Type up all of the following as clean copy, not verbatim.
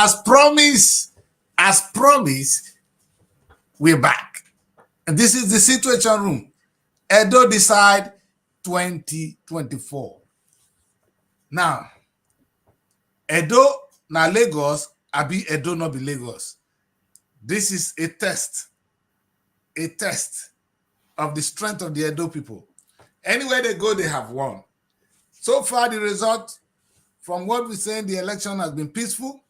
as promised, we're back. And this is the Situation Room. Edo Decide 2024. Now, Edo na Lagos, abi Edo no be Lagos. This is a test of the strength of the Edo people. Anywhere they go, they have won. So far, the result, from what we're saying, the election has been peaceful.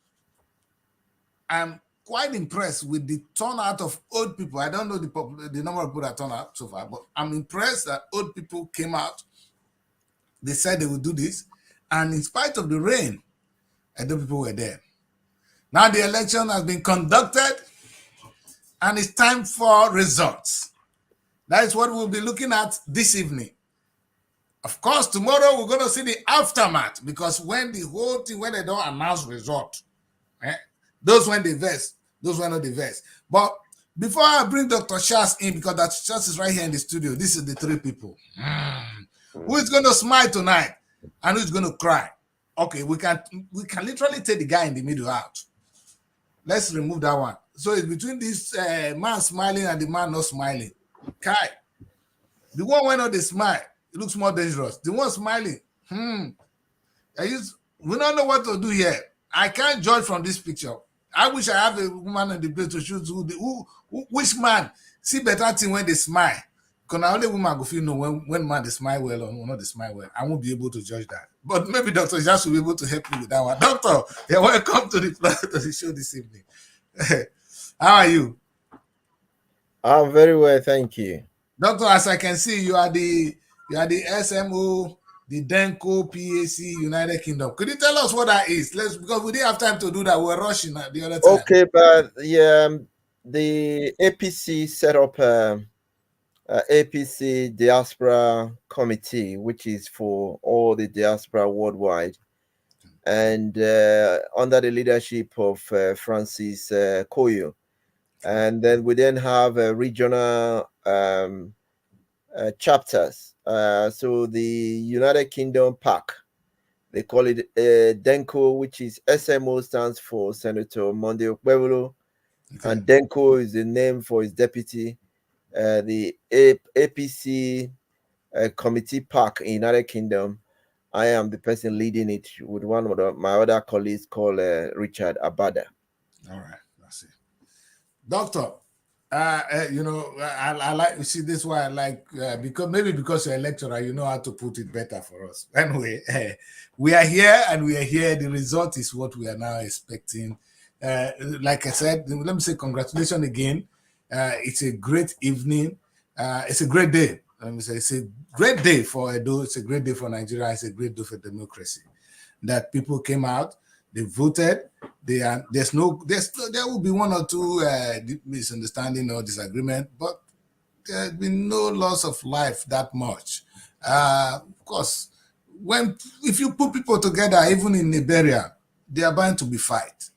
I'm quite impressed with the turnout of old people. I don't know the number of people that turned out so far, but I'm impressed that old people came out. They said they would do this. And in spite of the rain, Edo people were there. Now the election has been conducted, and it's time for results. That is what we'll be looking at this evening. Of course, tomorrow we're going to see the aftermath, because when the whole thing, when they don't announce result, those when they vex, those when not the vex. But before I bring Dr. Charles in, because Dr. Charles is right here in the studio, this is the three people. Who is going to smile tonight and who is going to cry? Okay, we can literally take the guy in the middle out. Let's remove that one. So it's between this man smiling and the man not smiling. Kai, the one when not they smile, it looks more dangerous. The one smiling, we don't know what to do here. I can't judge from this picture. I wish I have a woman in the place to choose which man see better thing when they smile. Because only woman go feel know when man they smile well or not they smile well. I won't be able to judge that. But maybe Dr. Just will be able to help me with that one. Doctor, you're welcome to the show this evening. How are you? I'm very well, thank you. Doctor, as I can see, you are the SMO, the Denko PAC United Kingdom. Could you tell us what that is? Because we didn't have time to do that. We're rushing the other time. Okay, but yeah, the APC set up APC Diaspora Committee, which is for all the diaspora worldwide, and under the leadership of Francis Koyo. And then we then have regional chapters. So the United Kingdom PAC, they call it DENCO, which is SMO, stands for Senator Monday Okpebolo, and DENCO is the name for his deputy. The APC Committee PAC in United Kingdom, I am the person leading it with one of my other colleagues called Richard Abada. All right, that's it. Doctor, I like, you see, this is why I like, because you're a lecturer, you know how to put it better for us. Anyway, we are here and we are here. The result is what we are now expecting. Like I said, let me say congratulations again. It's a great evening. It's a great day. Let me say it's a great day for Edo. It's a great day for Nigeria. It's a great day for democracy. That people came out, they voted. There will be one or two misunderstanding or disagreement, but there's been no loss of life that much. Of course, if you put people together, even in Liberia, they are bound to be fight.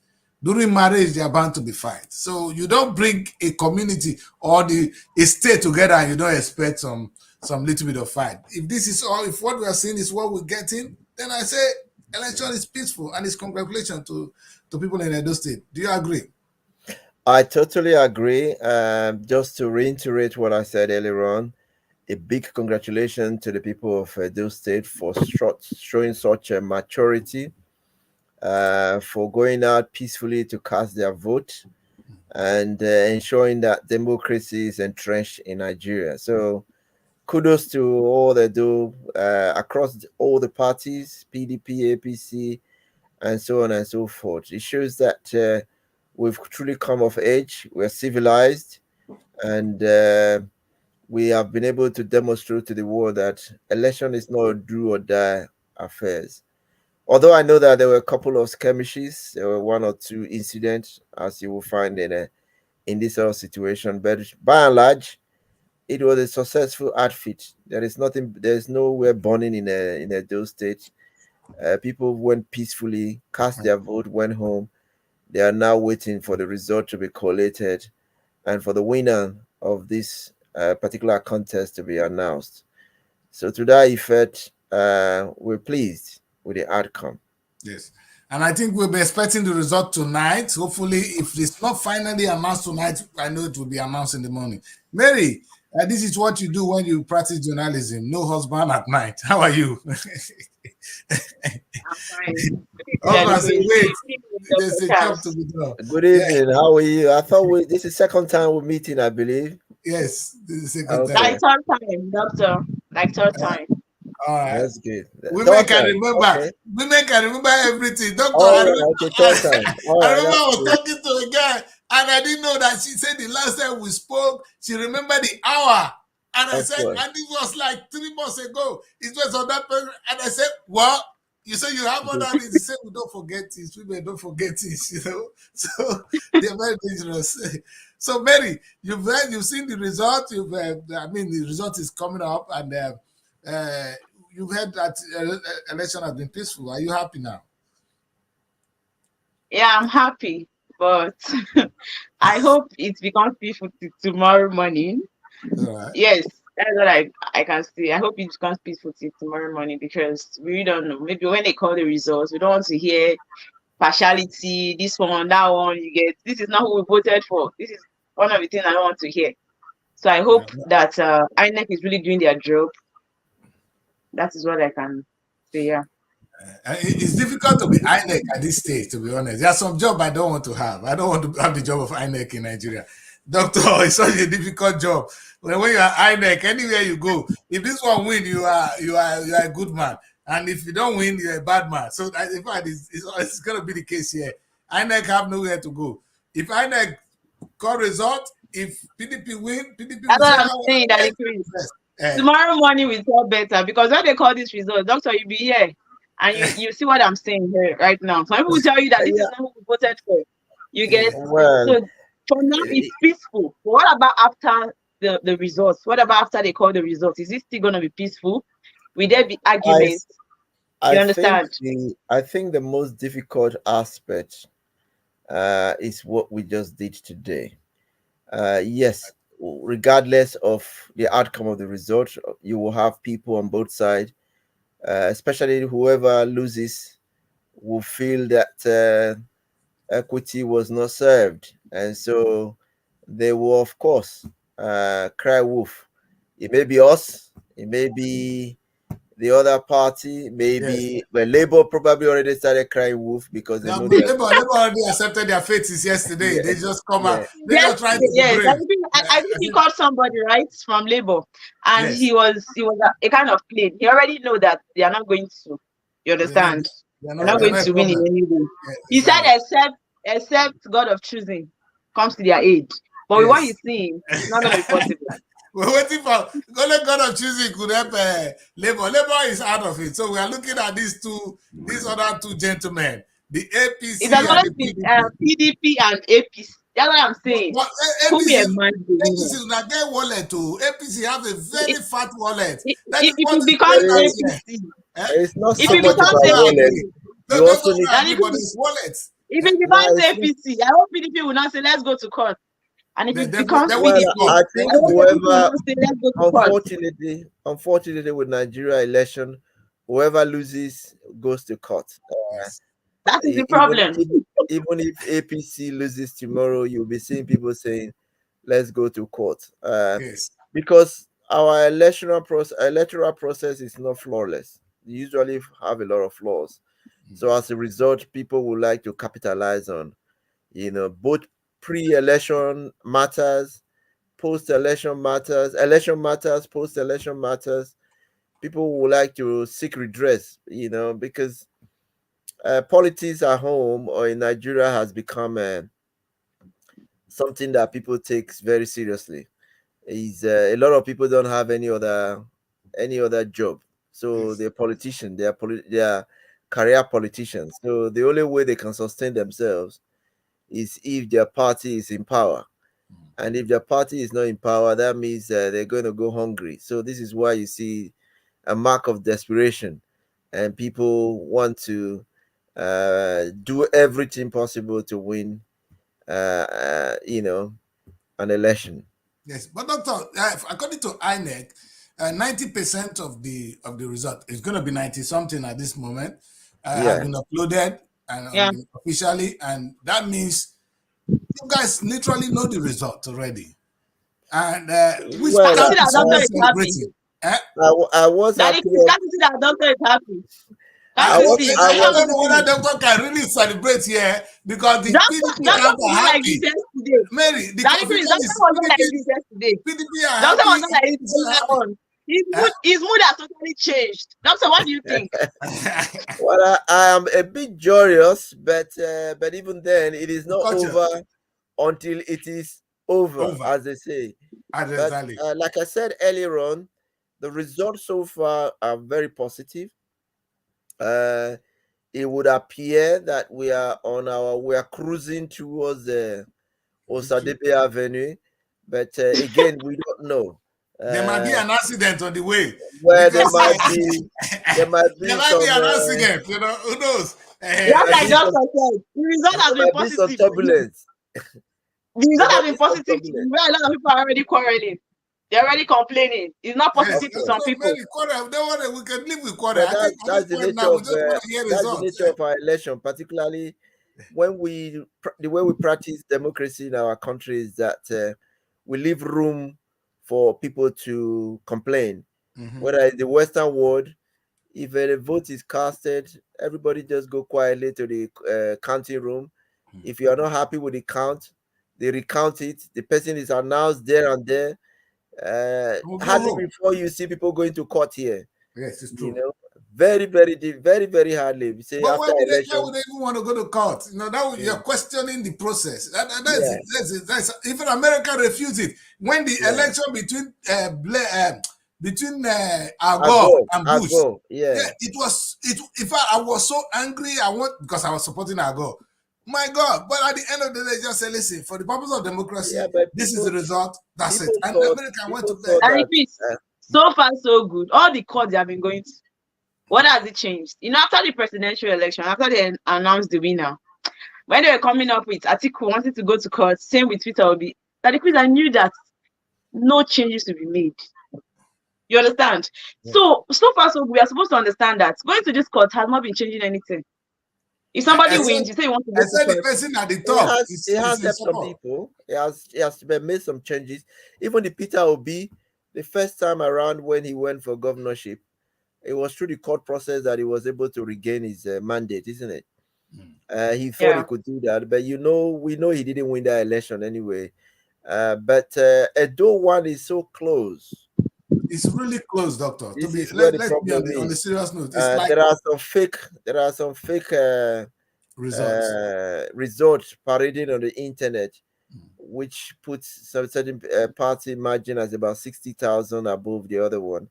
During marriage, they are bound to be fight. So you don't bring a community or a state together and you don't expect some little bit of fight. If this is all, if what we are seeing is what we're getting, then I say election is peaceful and it's congratulations to people in Edo State. Do you agree? I totally agree. Just to reiterate what I said earlier on, a big congratulations to the people of Edo State for showing such a maturity, for going out peacefully to cast their vote, and ensuring that democracy is entrenched in Nigeria. So kudos to all they do across all the parties, PDP, APC, and so on and so forth. It shows that we've truly come of age, we're civilized, and we have been able to demonstrate to the world that election is not a do or die affairs. Although I know that there were a couple of skirmishes, there were one or two incidents, as you will find in this sort of situation, but by and large, it was a successful outfit. There's nowhere burning in Edo State. People went peacefully, cast their vote, went home. They are now waiting for the result to be collated and for the winner of this particular contest to be announced. So to that effect, we're pleased with the outcome. Yes. And I think we'll be expecting the result tonight. Hopefully, if it's not finally announced tonight, I know it will be announced in the morning. Mary, this is what you do when you practice journalism. No husband at night. How are you? I'm fine. Husband say, wait, there's a job to Charles. be done. Good Yeah, evening. How are you? I thought this is second time we're meeting, I believe. yes, this is a good time. Okay, Like third time, doctor. Like third Uh, time. all right. that's good. Women Third can time. remember. Okay. Women can remember everything. Doctor, All right. Okay. Third time. All I right. remember That's I was good. talking to a guy and I didn't know that she said the last time we spoke, she remembered the hour. And I said, Excellent. and it was like 3 months ago. It was on that person. And I said, what? You say you have other things. He said, we don't forget this. Women don't forget this, you know. So they're very dangerous. So Mary, you've seen the result. I mean, the result is coming up, and you've heard that election has been peaceful. Are you happy now? Yeah, I'm happy, but I hope it becomes peaceful tomorrow morning. All right. Yes, that's what I can say. I hope it becomes peaceful till tomorrow morning because we really don't know. Maybe when they call the results, we don't want to hear partiality, this one, that one. You get this is not who we voted for. This is one of the things I don't want to hear. So I Yeah. hope that INEC is really doing their job. That is what I can say. Yeah. It's difficult to be INEC at this stage, to be honest. There's some job I don't want to have. I don't want to have the job of INEC in Nigeria. Doctor, it's such a difficult job. When you are INEC, anywhere you go, if this one win, you are a good man. And if you don't win, you're a bad man. So in fact, it's going to be the case here. INEC have nowhere to go. If INEC call result, if PDP win, PDP That's will say, what I'm oh, saying. That INEC it is. yes. Tomorrow morning we tell better because when they call this result, doctor, you be here and you see what I'm saying here right now. Some people will tell you that this is Yeah. not who we voted for. You get Well, so for now it's peaceful. But what about after the results? What about after they call the results? Is it still gonna be peaceful? Will there be I arguments? You I think understand? the most difficult aspect is what we just did today. Yes, regardless of the outcome of the result, you will have people on both sides, especially whoever loses will feel that equity was not served, and so they will, of course, cry wolf. It may be us, it may be the other party, Yes. maybe well, Labour probably already started crying wolf because they Yeah, know but they are. Labour already accepted their fate since yesterday. Yeah, They just come out. yeah, They just trying to be Yes, brave. I think he called somebody right from Labour, and Yes, he was a kind of plain. He already know that they are not going to. You they're not. understand? They're They're not. not They're going not a to win in problem. any way. Yeah, He said, exactly. except God of choosing comes to their aid. But with what Yes. he's seeing, it's not going to be possible. We're waiting for only God of choosing could help Labour. Labour is out of it. So we are looking at these other two gentlemen, the It has APC and always the been PDP. PDP and APC. That's what I'm saying. But Who be APC, a man the winner? APC will not get wallet too. APC have a If, very fat wallet. That is if what it is becomes going on but here. APC, Eh? it's not if so I'm it not much becomes about going to wallet. agree. APC, No, You don't also go need to and agree, if but it, it's wallet. if Eh? it no. becomes It's not. APC, I hope PDP will not say let's go to court. And if it becomes They went Well, to PDP, court. I They think I went hope to court. PDP will whoever, not say let's go to court. unfortunately, with Nigeria election, whoever loses goes to court. Yes. That is the Even problem. even if APC loses tomorrow, you'll be seeing people saying, "Let's go to court," Yes. because our electoral process is not flawless. We usually have a lot of flaws. So as a result, people would like to capitalize on, both pre-election matters, post-election matters, election matters, post-election matters. People would like to seek redress, because politics at home or in Nigeria has become something that people take very seriously. Is a lot of people don't have any other job, so Yes. they're politicians. They are career politicians. So the only way they can sustain themselves is if their party is in power. And if their party is not in power, that means they're going to go hungry. So this is why you see a mark of desperation, and people want to do everything possible to win, an election. Yes. But doctor, according to INEC, 90% of the result is going to be 90 something at this moment has Yeah. been uploaded. and officially, and that means you guys literally know the result already. And we Well, Can you see can't be that doctor is happy? celebrating. Eh? I was Daddy, happy. can't you see that doctor is happy? Can't you see? I was- don't know whether doctor can really celebrate here because the PDP Doctor camp was are not like this happy. yesterday. Mary, the Daddy, Chris, confusion doctor is was not like this yesterday. PDP are Doctor happy. was not like this APC are earlier on. His mood has totally changed. Doctor, what do you think? happy. Well, I am a bit joyous, but even then, it is not Gotcha. over until it is over, Over. as they say. But Exactly. like I said earlier on, the results so far are very positive. It would appear that we are cruising towards the Osadebe Avenue, but again, we don't know. There might be an accident on the way. Well, there Because, might be there might be an some accident, you know, who knows? Just like doctor said, the result has been there might be some positive. turbulence. The result There has might been be some positive. turbulence. Where a lot of people are already quarreling. They're already complaining. It's not Yes, positive to so some people. maybe quarrel, we can live with quarrel. But I think at that's this the point nature now, we of just want to hear that's the results. nature of our election, particularly when the way we practice democracy in our country is that we leave room for people to complain. Whether in the Western world, if a vote is casted, everybody just go quietly to the counting room. If you are not happy with the count, they recount it. The person is announced there and there. We'll go Hardly home. before you see people going to court here. Yes, it's You true. know, very hardly. We say But after why would election, they even want to go to court? You know, that you're questioning the process. yeah, That's even America refused it when the yeah. election between Al Gore and Bush. Yeah. Yeah, it was. In fact, I was so angry. Because I was supporting Al Gore. My God! But at the end of the day, just say, listen, for the purpose of democracy, Yeah, but this is the result. That's it. And thought- America went people to bed. thought And that, Chris, so far so good. All the courts they have been going to. What has it changed? You know, after the presidential election, after they announced the winner, when they were coming up with Atiku wanting to go to court, same with Twitter will be that Chris, I knew that no changes to be made. You understand? Yeah. So far so good. We are supposed to understand that going to this court has not been changing anything. If somebody wins, you say you want to go I said to the court. person at the top. it has helped some people. It has made some changes. Even the Peter Obi, the first time around when he went for governorship, it was through the court process that he was able to regain his mandate, isn't it? He thought he could do that, but we know he didn't win that election anyway. But Edo one is so close. It's really close, doctor. This is Let's where the be problem on the is. serious note. It's like There are some fake results parading on the internet, which puts some certain party margin as about 60,000 above the other one,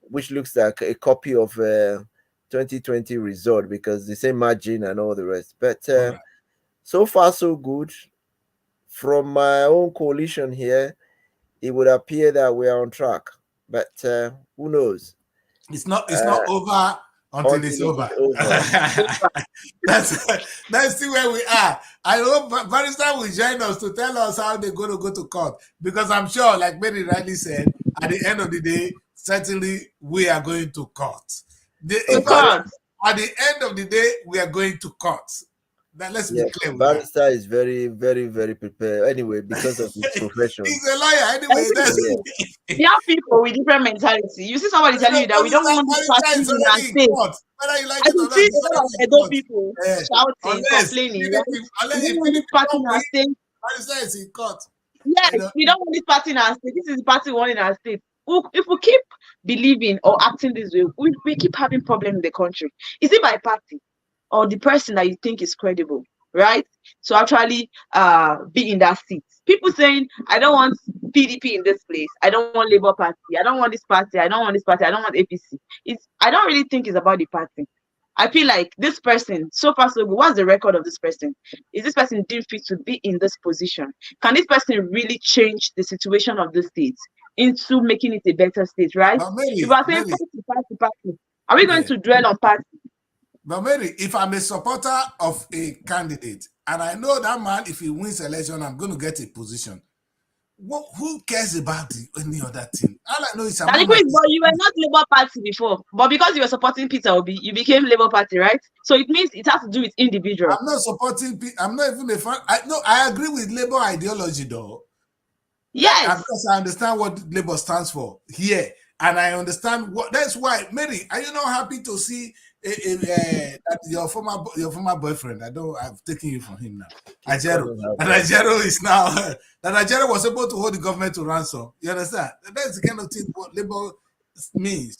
which looks like a copy of 2020 result because the same margin and all the rest. But so far so good. From my own coalition here, it would appear that we are on track. But who knows? It's not over until it's over. That's still where we are. I hope Barrister will join us to tell us how they're going to go to court, because I'm sure, like Mary rightly said, at the end of the day, certainly we are going to court. At the end of the day, we are going to court. Now, let's be clear with Barrister is very, very, very prepared anyway because of his profession. He's a lawyer anyway. There are people with different mentality. You see somebody telling you that we don't want this party in our state. I can see a lot of Edo people shouting, complaining. We don't want this party in our state. Barrister is in court. Yes, we don't want this party in our state. This is the party we want in our state. If we keep believing or acting this way, we keep having problems in the country. Is it by party or the person that you think is credible, right? So actually be in that seat. People saying, I don't want PDP in this place. I don't want Labour Party. I don't want this party. I don't want this party. I don't want APC. I don't really think it's about the party. I feel like this person, so far so good, what's the record of this person? Is this person deemed fit to be in this position? Can this person really change the situation of the state into making it a better state, right? If I say party, are we going to dwell on party? But Mary, if I'm a supporter of a candidate and I know that man, if he wins election, I'm going to get a position. who cares about any other thing? All I know is But you were not Labour Party before, but because you were supporting Peter Obi, you became Labour Party, right? So it means it has to do with individual. I'm not supporting. I'm not even a fan. I agree with Labour ideology, though. Yes. Because I understand what Labour stands for here, and I understand what. That's why, Mary, are you not happy to see that your former boyfriend? I've taken you from him now. Ajero is now that Ajero was able to hold the government to ransom. You understand? That's the kind of thing what Labour means.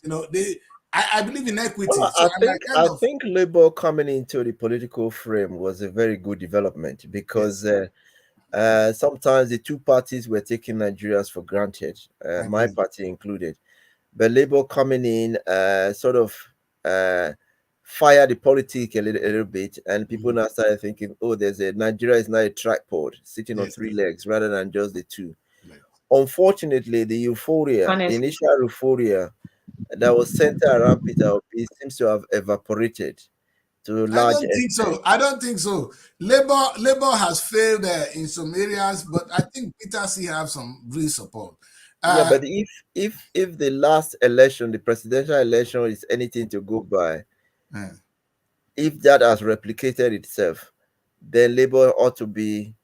I believe in equity. Well, So I think Labour coming into the political frame was a very good development because sometimes the two parties were taking Nigerians for granted, my party included. But Labour coming in sort of fire the politics a little bit, and people now started thinking, oh, Nigeria is now a tripod sitting on three legs rather than just the two. Unfortunately, the initial euphoria that was centered around Peter Obi seems to have evaporated to a large extent. I don't think so. Labour has failed in some areas, but I think Peter still have some real support. Yeah, but if the last election, the presidential election, is anything to go by, if that has replicated itself, then Labour ought to be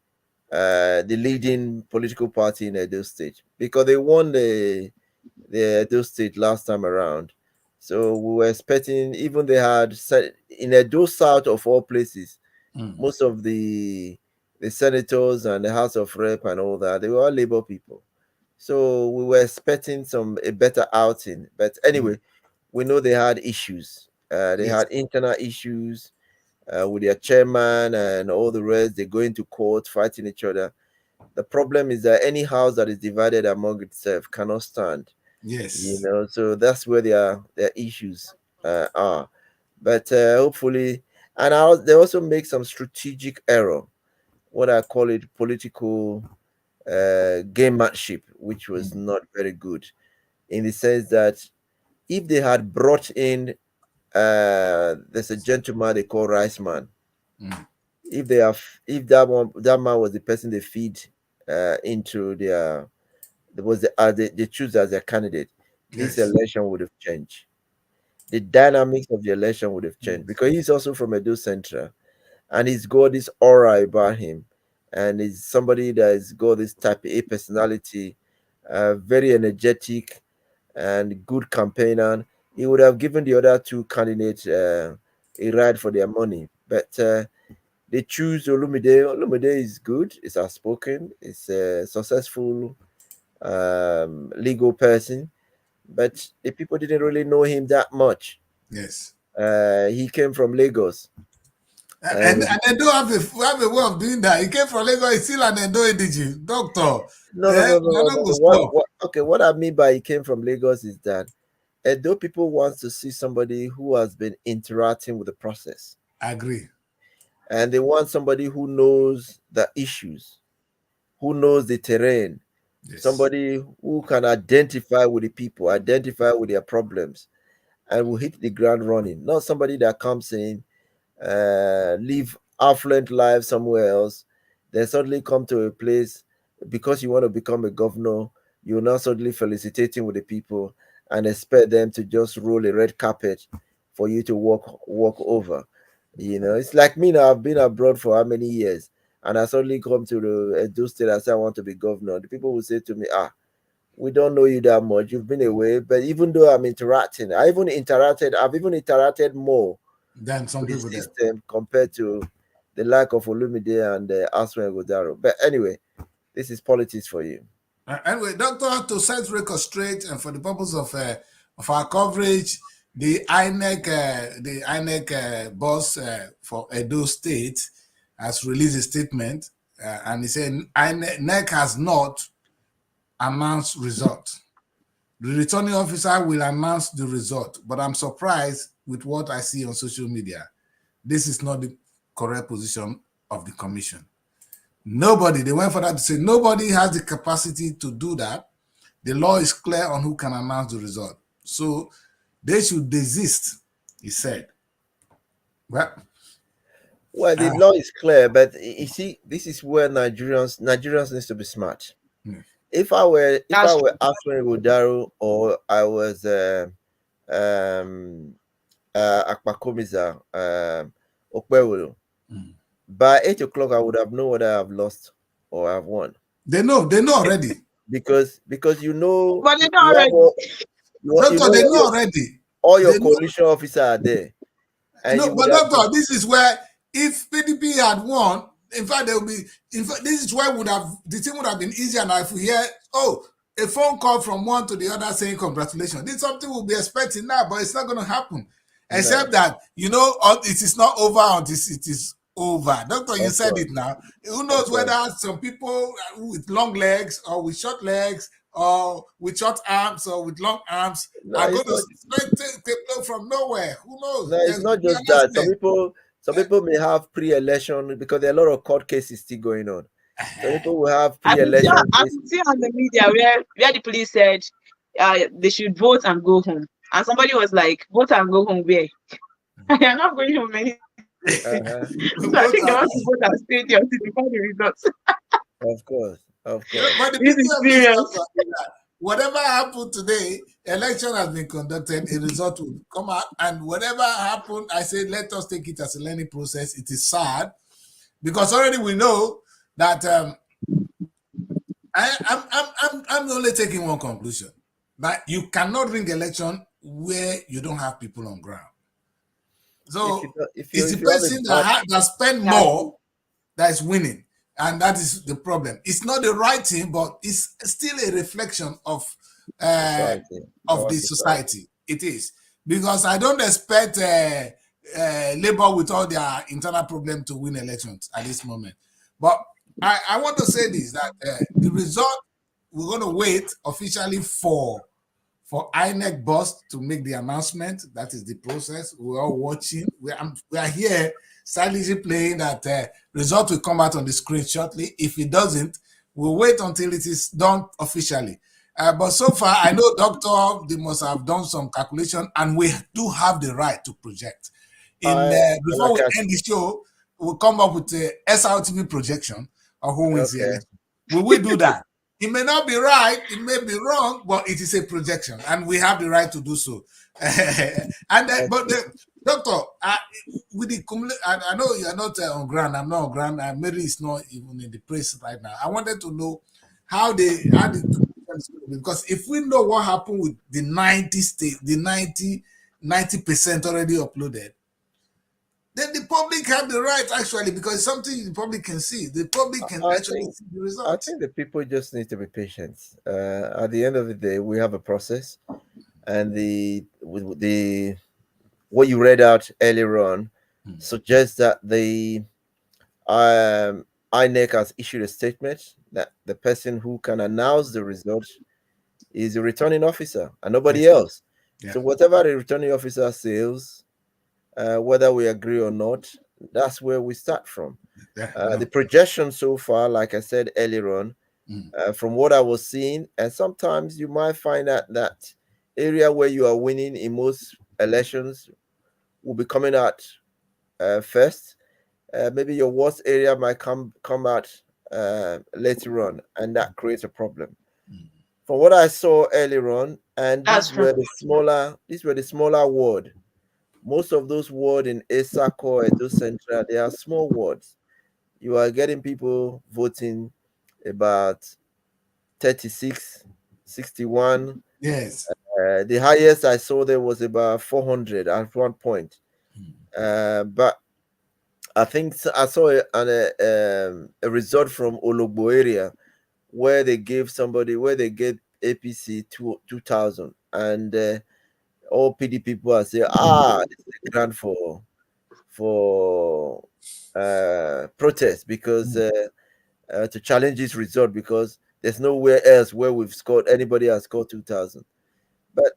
the leading political party in Edo State because they won the Edo State last time around. So we were expecting, even they had in Edo South of all places, most of the senators and the House of Rep and all that, they were all Labour people. So we were expecting a better outing. But anyway, we know they had issues. They had internal issues with their chairman and all the rest. They go into court fighting each other. The problem is that any house that is divided among itself cannot stand. Yes. So that's where their issues are. But hopefully, and they also make some strategic error, what I call it political gamemanship, which was not very good, in the sense that if they had brought in, there's a gentleman they call Rice Man. If that man was the person they feed into their, they choose as their candidate, this election would have changed. The dynamics of the election would have changed because he's also from Edo Central, and he's got this aura about him, and he's somebody that has got this type A personality, very energetic and good campaigner. He would have given the other two candidates a ride for their money, but they choose Olumide. Olumide is good, is outspoken, is a successful legal person, but the people didn't really know him that much. Yes. He came from Lagos. And they don't have a way of doing that. He came from Lagos, he's still an Edo Ediji, doctor. No. What I mean by he came from Lagos is that Edo people want to see somebody who has been interacting with the process. I agree. And they want somebody who knows the issues, who knows the terrain, somebody who can identify with the people, identify with their problems, and will hit the ground running. Not somebody that comes in, live affluent life somewhere else, then suddenly come to a place because you want to become a governor, you're not suddenly felicitating with the people and expect them to just roll a red carpet for you to walk over. It's like me now. I've been abroad for how many years, and I suddenly come to the Edo State and say I want to be governor. The people will say to me, we don't know you that much. You've been away. But even though I've even interacted more than some people with the system compared to the lack of Olumide and Aswen Godaro. But anyway, this is politics for you. Anyway, Doctor, to set record straight and for the purpose of our coverage, the INEC boss for Edo State has released a statement, and he said INEC has not announced result. The returning officer will announce the result, but I'm surprised with what I see on social media. This is not the correct position of the commission. They went further to say nobody has the capacity to do that. The law is clear on who can announce the result. So they should desist, he said. Well, the law is clear, but you see, this is where Nigerians needs to be smart. if I were That's Aswin Rodaro, or I was Akpakomiza Okpewolo, by 8 o'clock I would have known whether I've lost or I've won. They know already. Because you know, but they you don't have already. all, you Doctor, know they what know already. all your They know. coalition officers are there, and you No, would but have doctor, this is where if PDP had won, in fact, there will be. In fact, this is where the thing would have been easier now if we hear, oh, a phone call from one to the other saying congratulations. This is something we'll be expecting now, but it's not going to happen. Except that it is not over until it is over. Doctor, you said it now. Who knows whether some people with long legs or with short legs or with short arms or with long arms are going to take blow from nowhere. Who knows? No, it's not just that. Some people may have pre-election because there are a lot of court cases still going on. Some people will have pre-election I cases. could see on the media where the police said they should vote and go home, and somebody was like, "Vote and go home where?" You're not going home anything. So I think they want to vote and stay there until before the results. Of course. But the This beauty is of this serious. doctor is that whatever happened today, election has been conducted, a result will come out, and whatever happened, I say let us take it as a learning process. It is sad because already we know that I'm only taking one conclusion, that you cannot ring election where you don't have people on ground. So it's the person that spend more that is winning, and that is the problem. It's not the right thing, but it's still a reflection of the society. It is, because I don't expect Labour with all their internal problem to win elections at this moment. But I want to say this, that the result, we're going to wait officially for INEC boss to make the announcement. That is the process. We're all watching. We are here silently playing that result will come out on the screen shortly. If it doesn't, we'll wait until it is done officially. But so far, I know Doctor, they must have done some calculation, and we do have the right to project. Before we end the show, we'll come up with a SRTV projection of who wins the election. Will we do that? It may not be right, it may be wrong, but it is a projection, and we have the right to do so. Doctor, with the I know you are not on ground. I'm not on ground. Mary is not even in the press right now. I wanted to know how the because if we know what happened with the 90% already uploaded, then the public have the right, actually, because it's something the public can see. The public can actually see the results. I think the people just need to be patient. At the end of the day, we have a process, and what you read out earlier on suggests that the INEC has issued a statement that the person who can announce the result is the returning officer and nobody else. Yeah. So whatever the returning officer says, whether we agree or not, that's where we start from. The projection so far, like I said earlier on, from what I was seeing, and sometimes you might find that area where you are winning in most elections will be coming out first. Maybe your worst area might come out later on, and that creates a problem. From what I saw earlier on, and these were the smaller ward. Most of those wards in Esako, Edo Central, they are small wards. You are getting people voting about 36, 61. Yes. The highest I saw there was about 400 at one point. But I think I saw a result from Ologbo area where they gave APC 2,000, and all PD people are saying, this is a grant for protest, because to challenge this result, because there's nowhere else where anybody has scored 2,000. But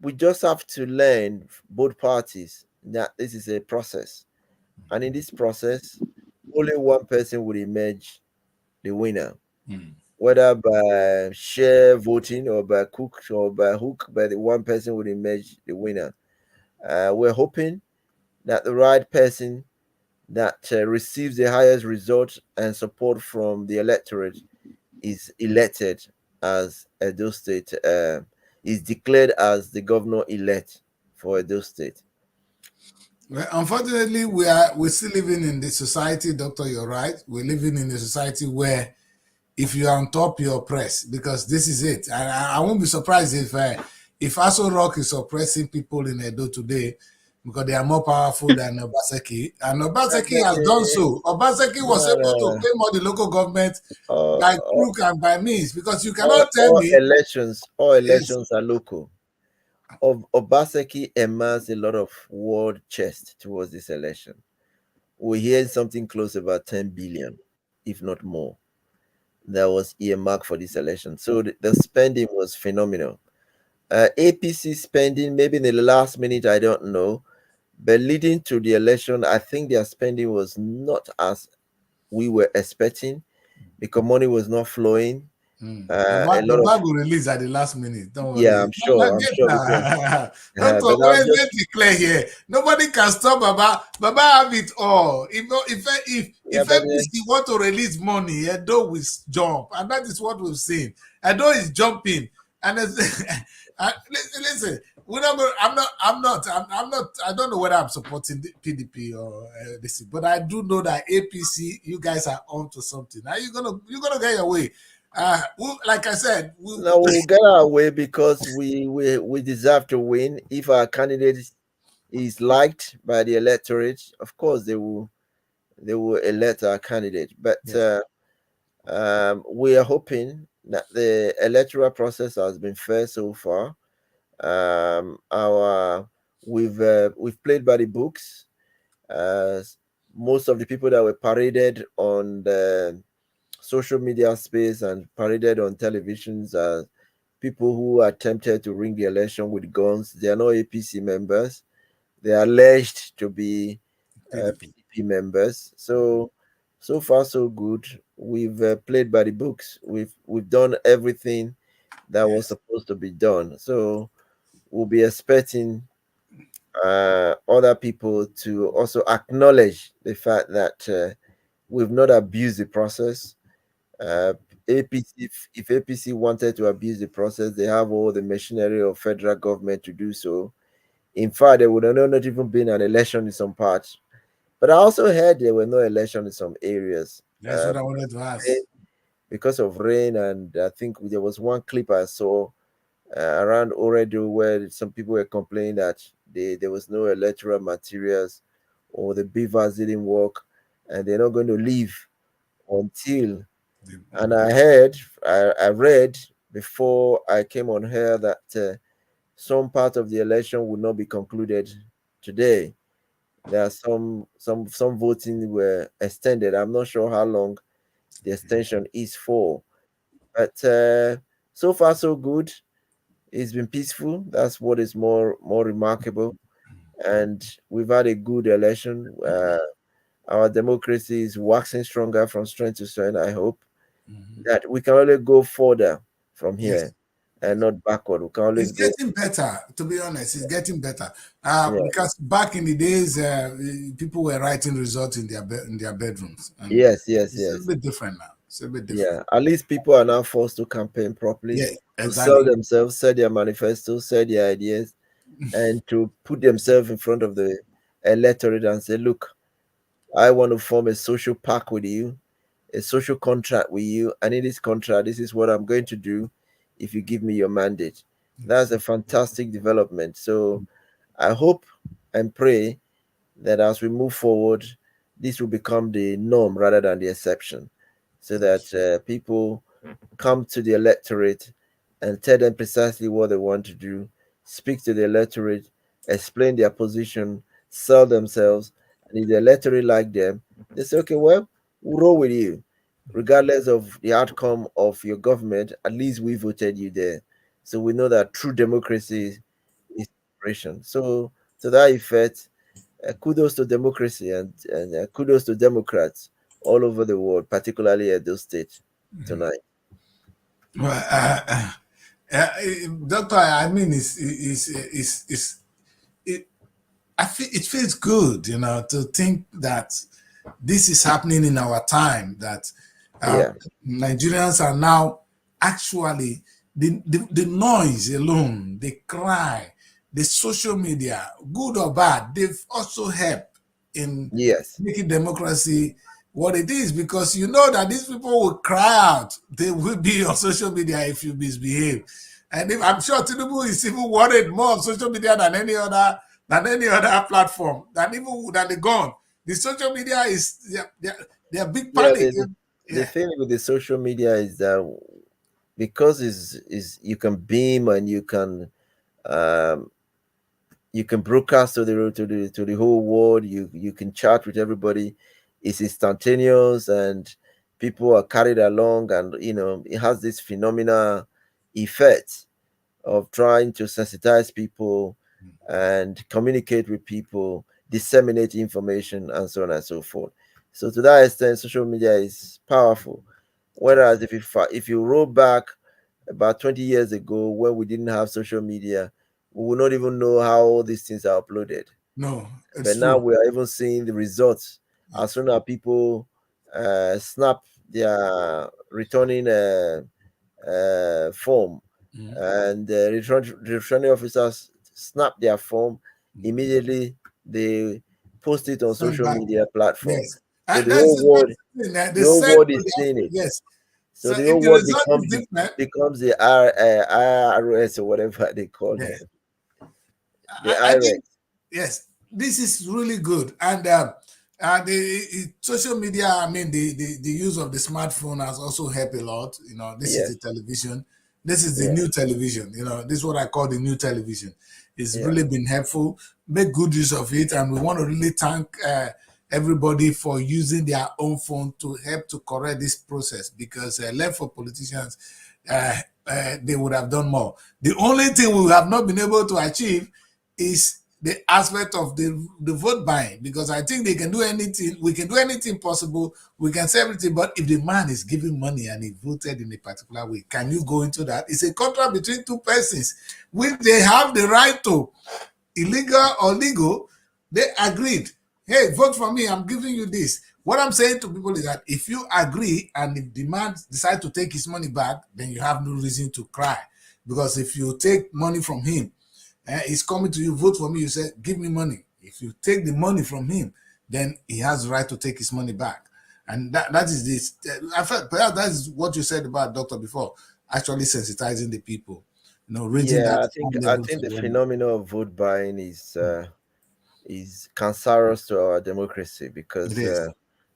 we just have to learn, both parties, that this is a process, and in this process, only one person will emerge the winner. Whether by share voting or by hook, but the one person will emerge the winner. We're hoping that the right person that receives the highest result and support from the electorate is elected as Edo State, is declared as the governor-elect for Edo State. Well, unfortunately, we're still living in the society, Doctor. You're right. We're living in a society where if you are on top, you're oppressed, because this is it. And I won't be surprised if Aso Rock is oppressing people in Edo today because they are more powerful than Obaseki. And Obaseki has done so. Obaseki was able to No, claim all the local government by no. crook and by means, because you cannot tell All me. elections, Yes. are local. Obaseki amassed a lot of war chest towards this election. We hear something close about 10 billion, if not more, that was earmarked for this election. So the spending was phenomenal. APC spending, maybe in the last minute, I don't know, but leading to the election, I think their spending was not as we were expecting because money was not flowing. A The lot of bag will release at the last minute. Don't Yeah, worry. I'm sure. I'm sure because Doctor, but I'm let's declare here. Nobody can stop Baba. Baba have it all. yeah, If but FBC want to release money, Edo will jump, and that is what we've seen. Edo is jumping, and listen. I'm not. I don't know whether I'm supporting the PDP or this, but I do know that APC, you guys are on to something. Now you're gonna get your way. Like I said, no, we'll get our way because we deserve to win. If our candidate is liked by the electorate, of course they will elect our candidate. But yes. we are hoping that the electoral process has been fair so far. Our we've played by the books. Uh, Most of the people that were paraded on the social media space and paraded on televisions are people who attempted to ring the election with guns. They are not APC members. They are alleged to be PDP. PDP members. So far so good. We've played by the books. We've done everything that was Yes. supposed to be done. So we'll be expecting other people to also acknowledge the fact that we've not abused the process. Uh, APC, if APC wanted to abuse the process, they have all the machinery of federal government to do so. In fact, there would have not even been an election in some parts. But I also heard there were no election in some areas That's what I wanted to ask. because of rain. And I think there was one clip I saw around Oredo where some people were complaining that there was no electoral materials or the beavers didn't work and they're not going to leave until. And I read before I came on here that some part of the election would not be concluded today. There are some voting were extended. I'm not sure how long the extension is for, but so far so good. It's been peaceful. That's what is more remarkable, and we've had a good election. Our democracy is waxing stronger from strength to strength. I hope that we can only go further from Yes. here and not backward. We can always It's go. getting better, to be honest. It's getting better. Yeah. Because back in the days, people were writing results in their bedrooms, and Yes. Yes. it's a Yes. bit different now. It's a bit different. Yeah. At least people are now forced to campaign properly, Yeah, to sell exactly. themselves, sell their manifestos, sell their ideas, and to put themselves in front of the electorate and say, "Look, I want to form a social pact with you, a social contract with you, and in this contract, this is what I'm going to do if you give me your mandate." That's a fantastic development. So I hope and pray that as we move forward, this will become the norm rather than the exception, so that people come to the electorate and tell them precisely what they want to do, speak to the electorate, explain their position, sell themselves, and if the electorate like them, they say, okay, well, we'll roll with you. Regardless of the outcome of your government, at least we voted you there. So we know that true democracy is operation. So to that effect, kudos to democracy and kudos to Democrats all over the world, particularly at those states tonight. Well, Doctor, I mean, it, I feel it feels good, to think that this is happening in our time. That Uh, Yeah. Nigerians are now actually the noise alone, the cry, the social media, good or bad, they've also helped in Yes. making democracy what it is, because you know that these people will cry out. They will be on social media if you misbehave. And if, I'm sure Tinubu is even worried more on social media than any other platform, than the gun. The social media is they're big Yeah. panic. The Yeah. thing with the social media is that because is you can beam and um, you can broadcast to the whole world. You can chat with everybody. It's instantaneous, and people are carried along, and it has this phenomenal effect of trying to sensitize people and communicate with people, disseminate information, and so on and so forth. So to that extent, social media is powerful. Whereas if you roll back about 20 years ago, when we didn't have social media, we would not even know how all these things are uploaded. No, it's But now true. we are even seeing the results. As Yes. soon as people snap their returning form, Mm. and the returning officers snap their form, immediately they post it on Send social back. media platform. Yes. So And that's the thing. They the whole send world to is the seeing it. yes. So So the if whole the world result is different, becomes the IRS or whatever they call yes. them, the I think IRS. yes, this is really good. And the social media, I mean, the use of the smartphone has also helped a lot. You know, this is the Yes, television. This is the yeah, new television. You know, this is what I call the new television. It's yeah, really been helpful. Make good use of it, and we want to really thank everybody for using their own phone to help to correct this process, because left for politicians, they would have done more. The only thing we have not been able to achieve is the aspect of the vote buying, because I think they can do anything. We can do anything possible. We can say everything, but if the man is giving money and he voted in a particular way, can you go into that? It's a contract between two persons, which they have the right to, illegal or legal. They agreed. Hey, vote for me. I'm giving you this. What I'm saying to people is that if you agree and if the man decides to take his money back, then you have no reason to cry, because if you take money from him, he's coming to you, vote for me. You say, give me money. If you take the money from him, then he has the right to take his money back. And that is this. I felt perhaps that is what you said about doctor before, actually sensitizing the people, raising yeah. that I level of think the awareness. phenomenon of vote buying is cancerous to our democracy, It because is.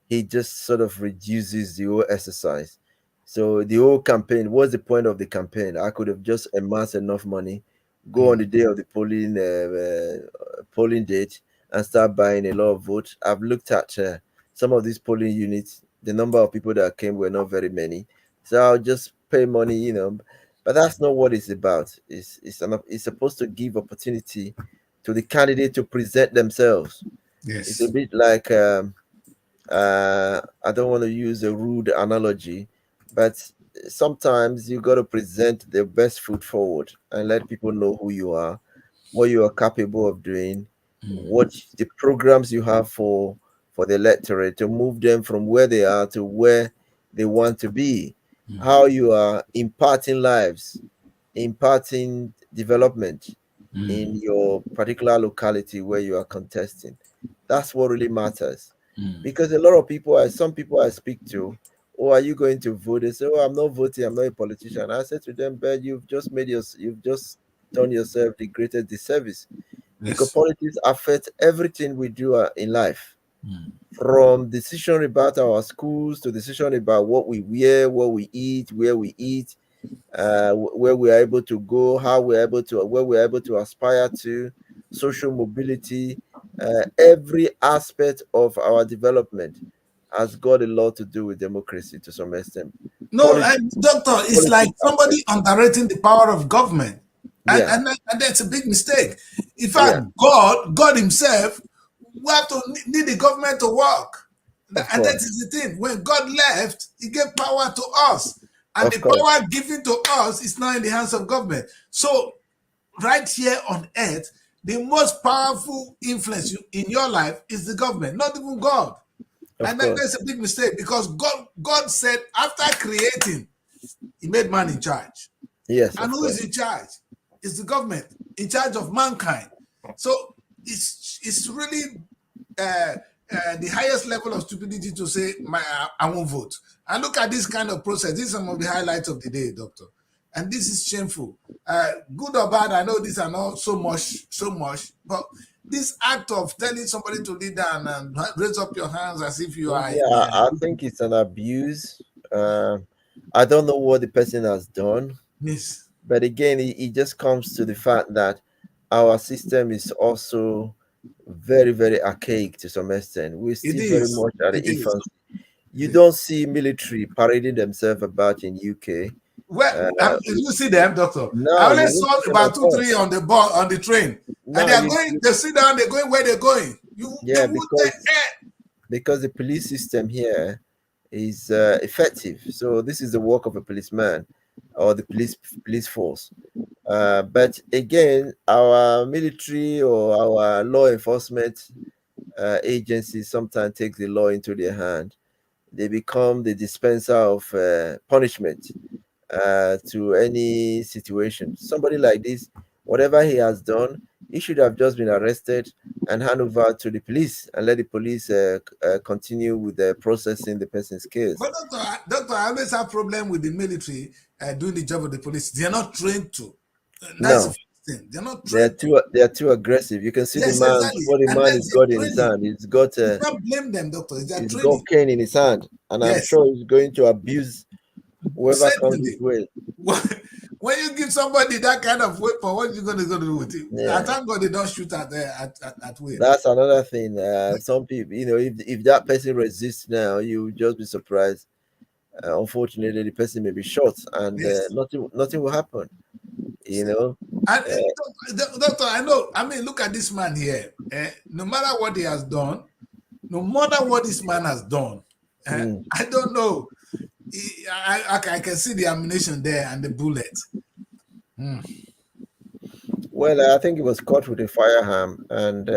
he just sort of reduces the whole exercise. So the whole campaign, what's the point of the campaign? I could have just amassed enough money, go on the day of the polling date, and start buying a lot of votes. I've looked at some of these polling units. The number of people that came were not very many, so I'll just pay money, But that's not what it's about. It's supposed to give opportunity to the candidate to present themselves. It's a Yes. bit like I don't want to use a rude analogy, but sometimes you got to present the best foot forward and let people know who you are, what you are capable of doing, what the programs you have for the electorate to move them from where they are to where they want to be, how you are imparting lives, imparting development in your particular locality where you are contesting. That's what really matters. Because a lot of people, some people I speak to, oh, are you going to vote? They say, oh, I'm not voting, I'm not a politician. I said to them, but you've just done yourself the greatest disservice, because Yes. politics affects everything we do in life, from decision about our schools to decision about what we wear, what we eat, where we eat, where we are able to go, how we're able to, where we're able to aspire to, social mobility, every aspect of our development has got a lot to do with democracy to some extent. No, Politics, doctor, it's like politics somebody affect. underrating the power of government, and Yeah, and that's a big mistake. In fact, yeah, God Himself, we have to need the government to work, of and that course, is the thing. When God left, He gave power to us, and of the course. power given to us is now in the hands of government. So, right here on earth, the most powerful influence in your life is the government, not even God. And then there's a big mistake because God said after creating, He made man in charge. Yes. And who is in charge? It's the government in charge of mankind. So it's really the highest level of stupidity to say I won't vote. And look at this kind of process. These are some of the highlights of the day, Doctor. And this is shameful. Good or bad, I know these are not so much, but this act of telling somebody to lead down and raise up your hands as if you are. Yeah, I think it's an abuse. I don't know what the person has done. Yes. But again, it just comes to the fact that our system is also very, very archaic to some extent. We're still very much at the infancy. You don't see military parading themselves about in UK. Well, you see them, Doctor? No, I only saw about 2-3 on the train. No, and they are going, they sit down, they're going where they're going. Because the police system here is effective. So this is the work of a policeman or the police force. But again, our military or our law enforcement agencies sometimes take the law into their hand. They become the dispenser of punishment to any situation. Somebody like this, whatever he has done, he should have just been arrested and hand over to the police and let the police continue with the processing the person's case. But Doctor, I always have problem with the military doing the job of the police. They are not trained to. That's the thing. They're not trained. They are too aggressive. You can see the man. Exactly. What the man has got in his hand. He's got. You can't blame them, Doctor. He's got cane in his hand, and I'm sure he's going to abuse whoever comes his way. When you give somebody that kind of weapon, what are you going to do with it? Yeah. I thank God they don't shoot at will. That's another thing. Some people, if that person resists now, you will just be surprised. Unfortunately, the person may be shot, and nothing will happen. And Doctor, I know. I mean, look at this man here. No matter what he has done, no matter what this man has done, I don't know. I can see the ammunition there and the bullet. Well, I think it was caught with a firearm, and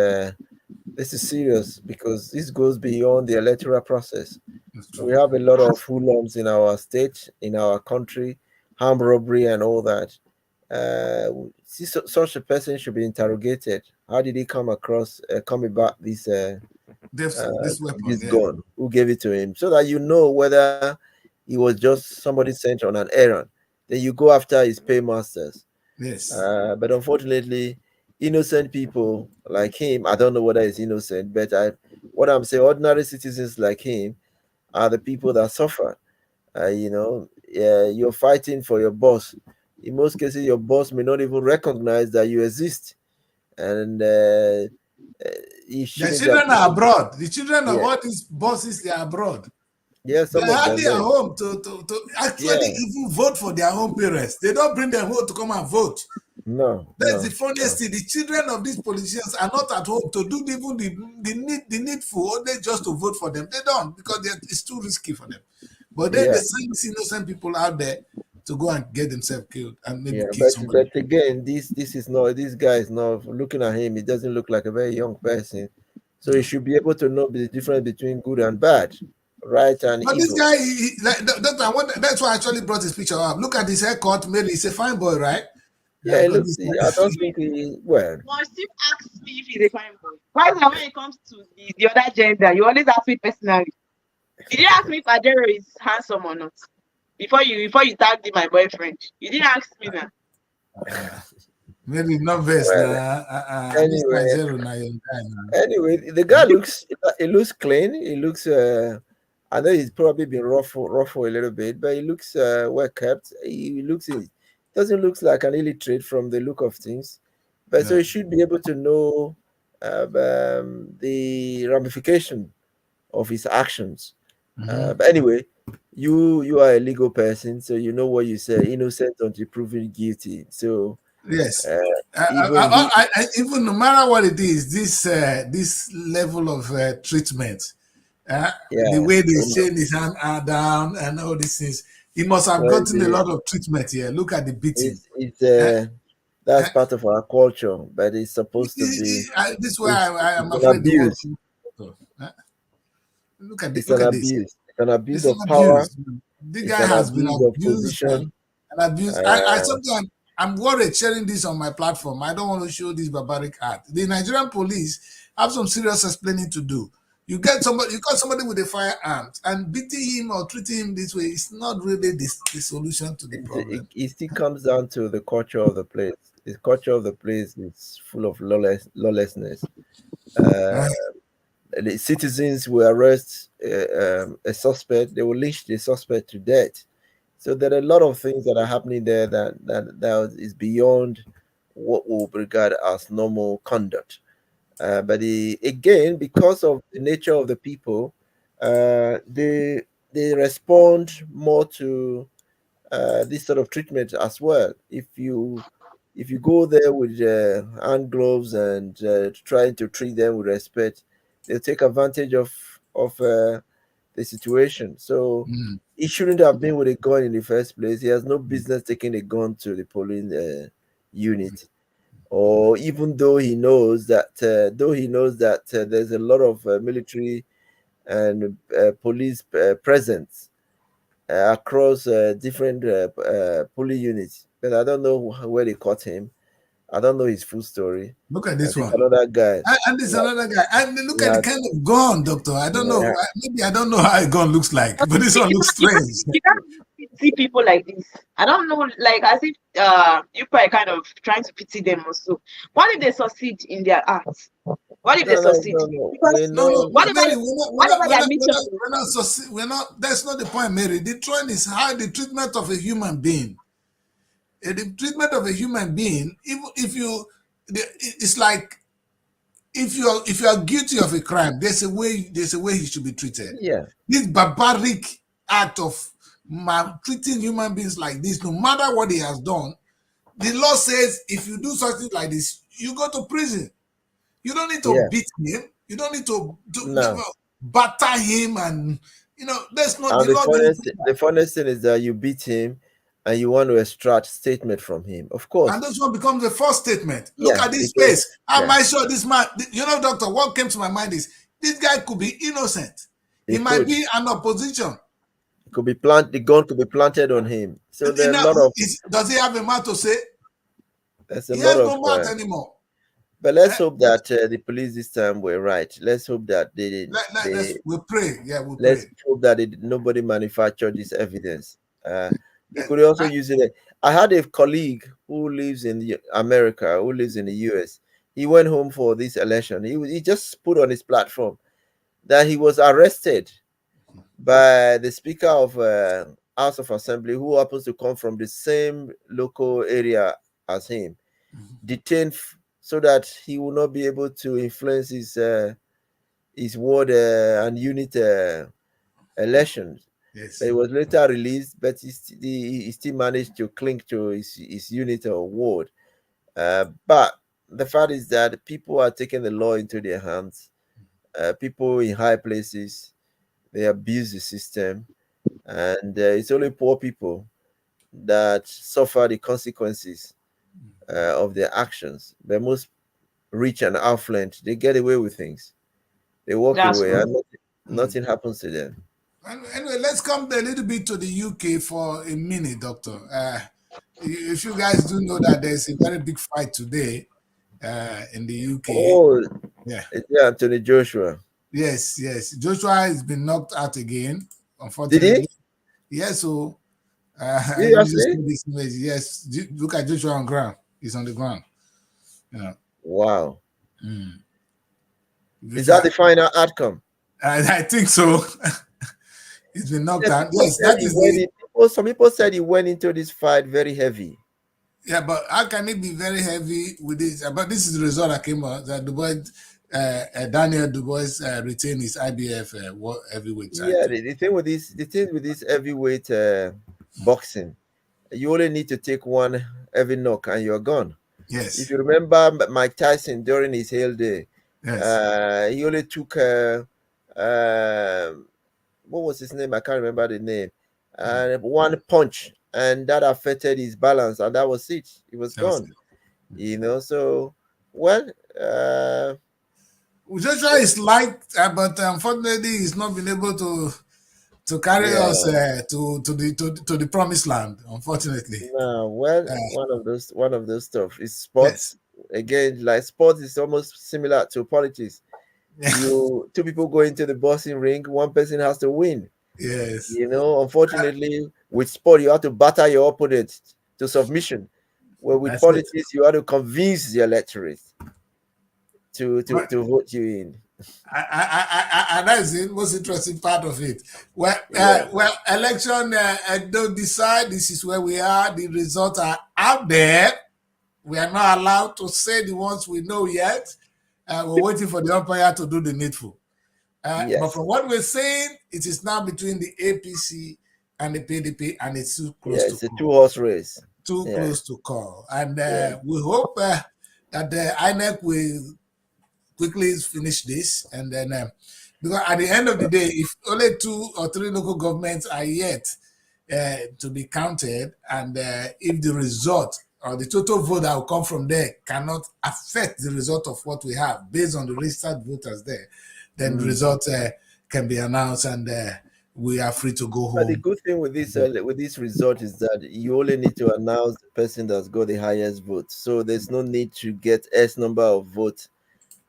this is serious because this goes beyond the electoral process. We have a lot of hoodlums in our state, in our country, armed robbery and all that. Such a person should be interrogated. How did he come about this weapon, this gun? Who gave it to him? So that you know whether he was just somebody sent on an errand. Then you go after his paymasters. Yes. But unfortunately, innocent people like him, I don't know whether he's innocent, but what I'm saying, ordinary citizens like him are the people that suffer. You're fighting for your boss. In most cases, your boss may not even recognize that you exist. And the children are abroad. The children of all these bosses, they are abroad. Yes, they're hardly at home to actually even vote for their own parents. They don't bring them home to come and vote. No. That's the funniest thing. The children of these politicians are not at home to do even the needful, only just to vote for them. They don't, because it's too risky for them. But then they send these innocent people out there to go and get themselves killed and maybe kill somebody. But again, this guy is not looking at him. He doesn't look like a very young person, so he should be able to know the difference between good and bad, right and evil. But this guy, that's why I actually brought his picture up. Look at his haircut. Maybe he's a fine boy, right? Yeah, I don't think he well. But still ask me if he's a fine boy. Why when it comes to the other gender, you always ask me personally. Did you ask me if Adero is handsome or not? Before you tagged my boyfriend, you didn't ask me that. Maybe not best. Anyway, the guy looks clean. He looks. I know he's probably been rough for a little bit, but he looks well kept. He doesn't look like an illiterate from the look of things, but so he should be able to know the ramification of his actions. But anyway, you are a legal person, so you know what you say. Innocent until proven guilty. So yes, even no matter what it is, this level of treatment, the way they chain his hand down and all these things, he must have gotten a lot of treatment here. Look at the beating. That's part of our culture, but it's supposed to be. This way I am afraid abuse. look at this. It's Look an at this. abuse. It's an abuse It's an of power. abuse. The It's guy an has been abuse of abused position. and abused. I Uh, sometimes I'm worried sharing this on my platform. I don't want to show this barbaric act. The Nigerian police have some serious explaining to do. You got somebody with a firearm and beating him or treating him this way is not really the solution to the problem. it still comes down to the culture of the place. The culture of the place is full of lawlessness. Uh, Uh, the citizens will arrest a suspect. They will lynch the suspect to death. So there are a lot of things that are happening there that is beyond what we would regard as normal conduct. Again, because of the nature of the people, they respond more to this sort of treatment as well. If you go there with hand gloves and trying to treat them with respect, they'll take advantage of the situation. So mm, he shouldn't have been with a gun in the first place. He has no business taking a gun to the polling unit. Or even though he knows that there's a lot of military and police presence across different police units. But I don't know where they caught him. I don't know his full story. Look at I this think one. another guy. And there's another guy. And look He at the had, kind of gun, doctor. I don't know. yeah, Maybe I don't know how a gun looks like, but this one looks strange. You can't pity people like this. I don't know, like as if you are kind of trying to pity them also. What if they succeed in their acts? What if they no, no, succeed? no, no. We Because No, no, know. whatever Mary, whatever their mission is, we're not, that's not the point, Mary. The point is how the treatment of a human being. The treatment of a human being, even if it's like if you are guilty of a crime, there's a way he should be treated. Yeah, This barbaric act of treating human beings like this, no matter what he has done, the law says if you do something like this, you go to prison. You don't need to yeah. beat him. You don't need to No. batter him, and that's not And the law. Doesn't say the that. funniest thing is that you beat him and you want to extract statement from him. Of And course. this one becomes the first statement. Look Yeah, at this because face. How am yeah, I sure this man? Doctor, what came to my mind is this guy could be innocent. He it might could. be an opposition. It could be the gun could be planted on him. So there are a lot of Does he have a mouth to say? there's a He lot has of no mouth anymore. but let's Eh? hope that the police this time were right. Let's hope that We pray. Yeah, we let's pray. hope that nobody manufactured this evidence. They Eh, could also I- use it. I had a colleague who lives in America, who lives in the US. He went home for this election. He just put on his platform that he was arrested by the Speaker of House of Assembly, who happens to come from the same local area as him, detained so that he will not be able to influence his ward and unit elections. But Yes. he was later released, but he still managed to cling to his unit or ward. But the fact is that people are taking the law into their hands. People in high places, they abuse the system, and it's only poor people that suffer the consequences of their actions. But most rich and affluent, they get away with things. They walk that's away, true. and nothing happens to them. Anyway, let's come a little bit to the UK for a minute, Doctor. If you guys do know that there's a very big fight today in the UK. Oh, Yeah. it's Anthony Joshua. Yes, yes. Joshua has been knocked out again, Did he? unfortunately. Yes, so you just Seriously? see this image. Yes, look at Joshua on ground. He's on the ground. Yeah. Wow. Mm. Is that Joshua, the final outcome? I think so. He's been knocked Yeah, out. Yes, that is the. some people said he went into this fight very heavy. Yeah, but how can it be very heavy with this? But this is the result that came out that Dubois, Daniel Dubois retained his IBF heavyweight Yeah, title. the thing with this heavyweight boxing, you only need to take one heavy knock and you're gone. If Yes, you remember Mike Tyson during his heyday, yes. he only took what was his name? I can't remember the name. One punch, and that affected his balance, and that was it. He was That was gone. So well, Joshua is liked, but unfortunately, he's not been able to carry Yeah. us to the promised land. Unfortunately, No, well, uh, one of those stuff is yes, sports. Again, like sports is almost similar to politics. You two people go into the boxing ring, one person has to win. yes, Unfortunately, with sport, you have to batter your opponent to submission. Well, with that's it. politics, you have to convince the electorate to to But to vote you in. and that's the most interesting part of it. Yeah. Election don't decide. This is where we are. The results are out there. We are not allowed to say the ones we know yet. We're waiting for the umpire to do the needful. But Yes. from what we're saying, it is now between the APC and the PDP, and it's too Yeah, close to it's a call. two-horse race. Too Yeah. close to call. And Yeah. we hope that the INEC will quickly finish this. And then, because at the end of the day, if only 2 or 3 local governments are yet to be counted, and if the result or the total vote that will come from there cannot affect the result of what we have based on the registered voters there, then the result can be announced, and we are free to go But the home. good thing with this result is that you only need to announce the person that's got the highest vote. So there's no need to get S number of votes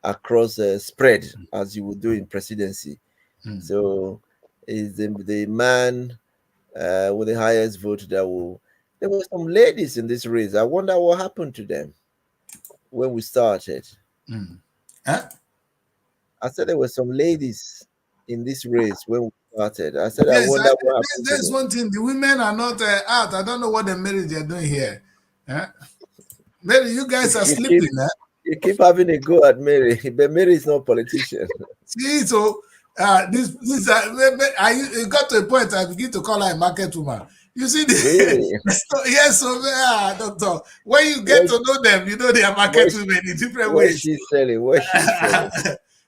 across spread as you would do in presidency. So is the man with the highest vote that will. There were some ladies in this race. I wonder what happened to them when we started. Huh? I said there were some ladies in this race when we started. I said I Yes, wonder what happened to there's them. one thing. The women are not out. I don't know what the marriage are doing here. Huh? Maybe you guys are You keep sleeping. Huh? you keep having a go at Mary, but Mary is not a politician. See, so this it got to a point I begin to call her a market woman. You see Really? yes, so doctor. When you get What to know them, you know they are market what women in different what is ways. she selling? What is she selling?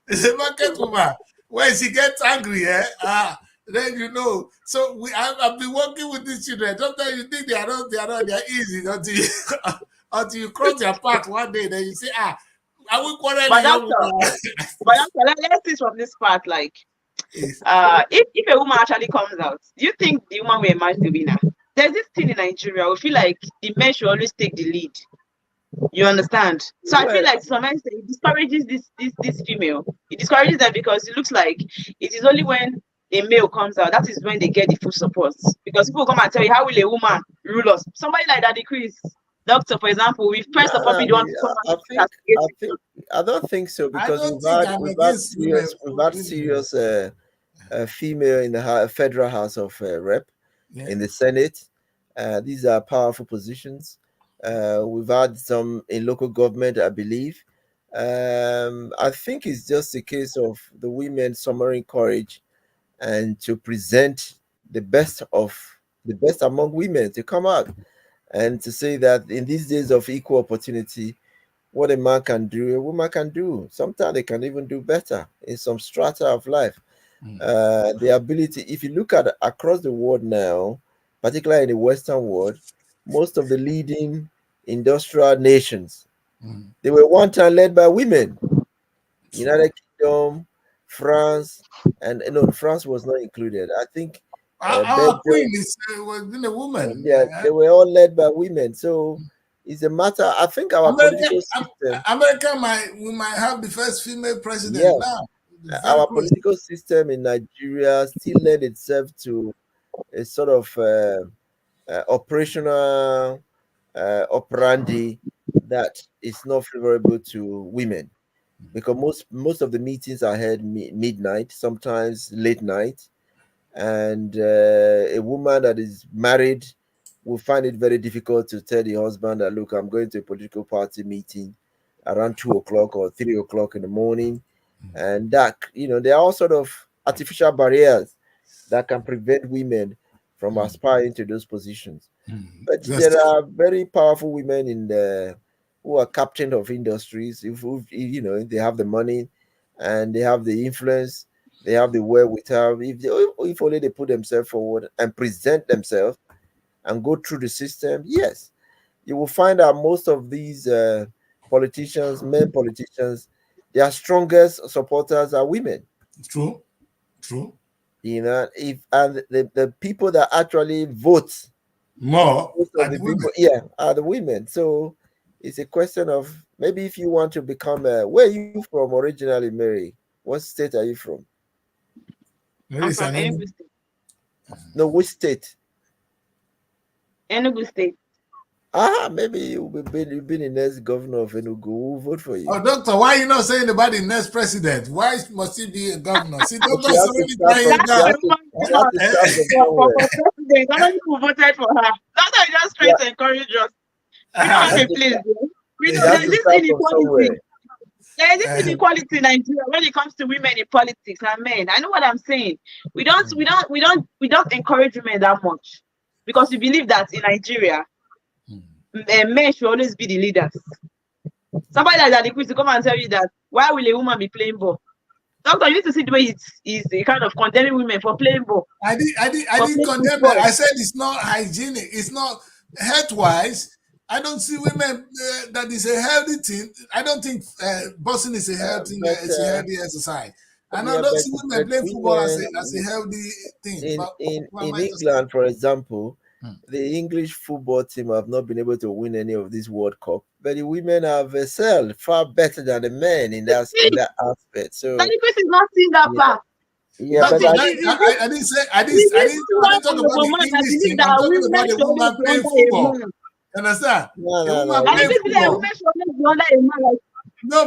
It's a market woman. When she gets angry, then you know. So I've been working with these children. Sometimes you think they are easy until you, until you cross their path one day. Then you say, are we quarreling, But young doctor, woman? let's see from this part. Like, Yes. if a woman actually comes out, do you think the woman will emerge the winner? There's this thing in Nigeria. We feel like the men should always take the lead. You understand? So I feel Well, like sometimes it discourages this female. It discourages them because it looks like it is only when a male comes out that is when they get the full support. Because people come and tell you, how will a woman rule us? Somebody like that, the Chris doctor, for example, we first of all be nah, the one to come I and think castigate I you. think I don't think so I because don't we've think had I'm we've had against women. serious we've had serious female in the federal House of Rep Yeah. in the Senate. These are powerful positions. We've had some in local government, I believe. I think it's just a case of the women summoning courage and to present the best of the best among women to come out and to say that in these days of equal opportunity, what a man can do, a woman can do. Sometimes they can even do better in some strata of life. The ability, if you look at across the world now, particularly in the Western world, most of the leading industrial nations, they were one time led by women. United Kingdom, France, and no, France was not included. I think Our queen Belgium, was been a woman. they were all led by women. So it's a matter. I think our America, political system, America we might have the first female president yes, now. Very our close. political system in Nigeria still led itself to a sort of operational operandi that is not favorable to women because most of the meetings are held midnight, sometimes late night, and a woman that is married will find it very difficult to tell the husband that, look, I'm going to a political party meeting around 2 o'clock or 3 o'clock in the morning, and that there are all sort of artificial barriers that can prevent women from aspiring to those positions. But Yes. there are very powerful women in the who are captain of industries. If they have the money and they have the influence, they have the wherewithal. If only they put themselves forward and present themselves and go through the system, yes, you will find that most of these politicians, men politicians, their strongest supporters are women. True. True. You know, if and the people that actually vote, More most of are the the women. people, yeah, are the women. So it's a question of maybe if you want to become where are you from originally, Mary? What state are you from? Maybe I'm it's from an Enugu enemy. State. No, which state? Enugu State. Maybe you've been the next governor of Enugu. Who will vote for you? Oh, doctor, why are you not saying about the next president? Why must he be a governor? See, But doctor you is have to already start tying from you That's you down. the have to woman you have to start from somewhere. for president. Nobody who voted for her. That's why I just trying Yeah, to encourage us. We don't you have have a to place start, there. We know you have there's to this start from inequality. somewhere. There is this inequality in Nigeria when it comes to women in politics and men. I know what I'm saying. We don't encourage women that much because we believe that in Nigeria, men should always be the leaders. Somebody like that, the quiz to come and tell you that why will a woman be playing ball? Doctor, you need to see the way it's a kind of condemning women for playing ball, I for didn't playing condemn that. football. I said it's not hygienic. It's not health wise. I don't see women that is a healthy thing. I don't think boxing is a healthy But it's a healthy exercise. And I yeah, don't see women but playing football as women a healthy thing. in But in what am in I to say? England, for example, Hmm. the English football team have not been able to win any of this World Cup, but the women have excelled far better than the men in See, that aspect. that So the quiz is not seeing that yeah, part. yeah, But but Doctor, see, I that, is this I didn't say I one didn't talk about honorable the man that English believe team. I'm that talking women about the should always woman be playing under a football. man. You understand? A no, woman And playing if it's that no. football. women should always be under a man, like, No,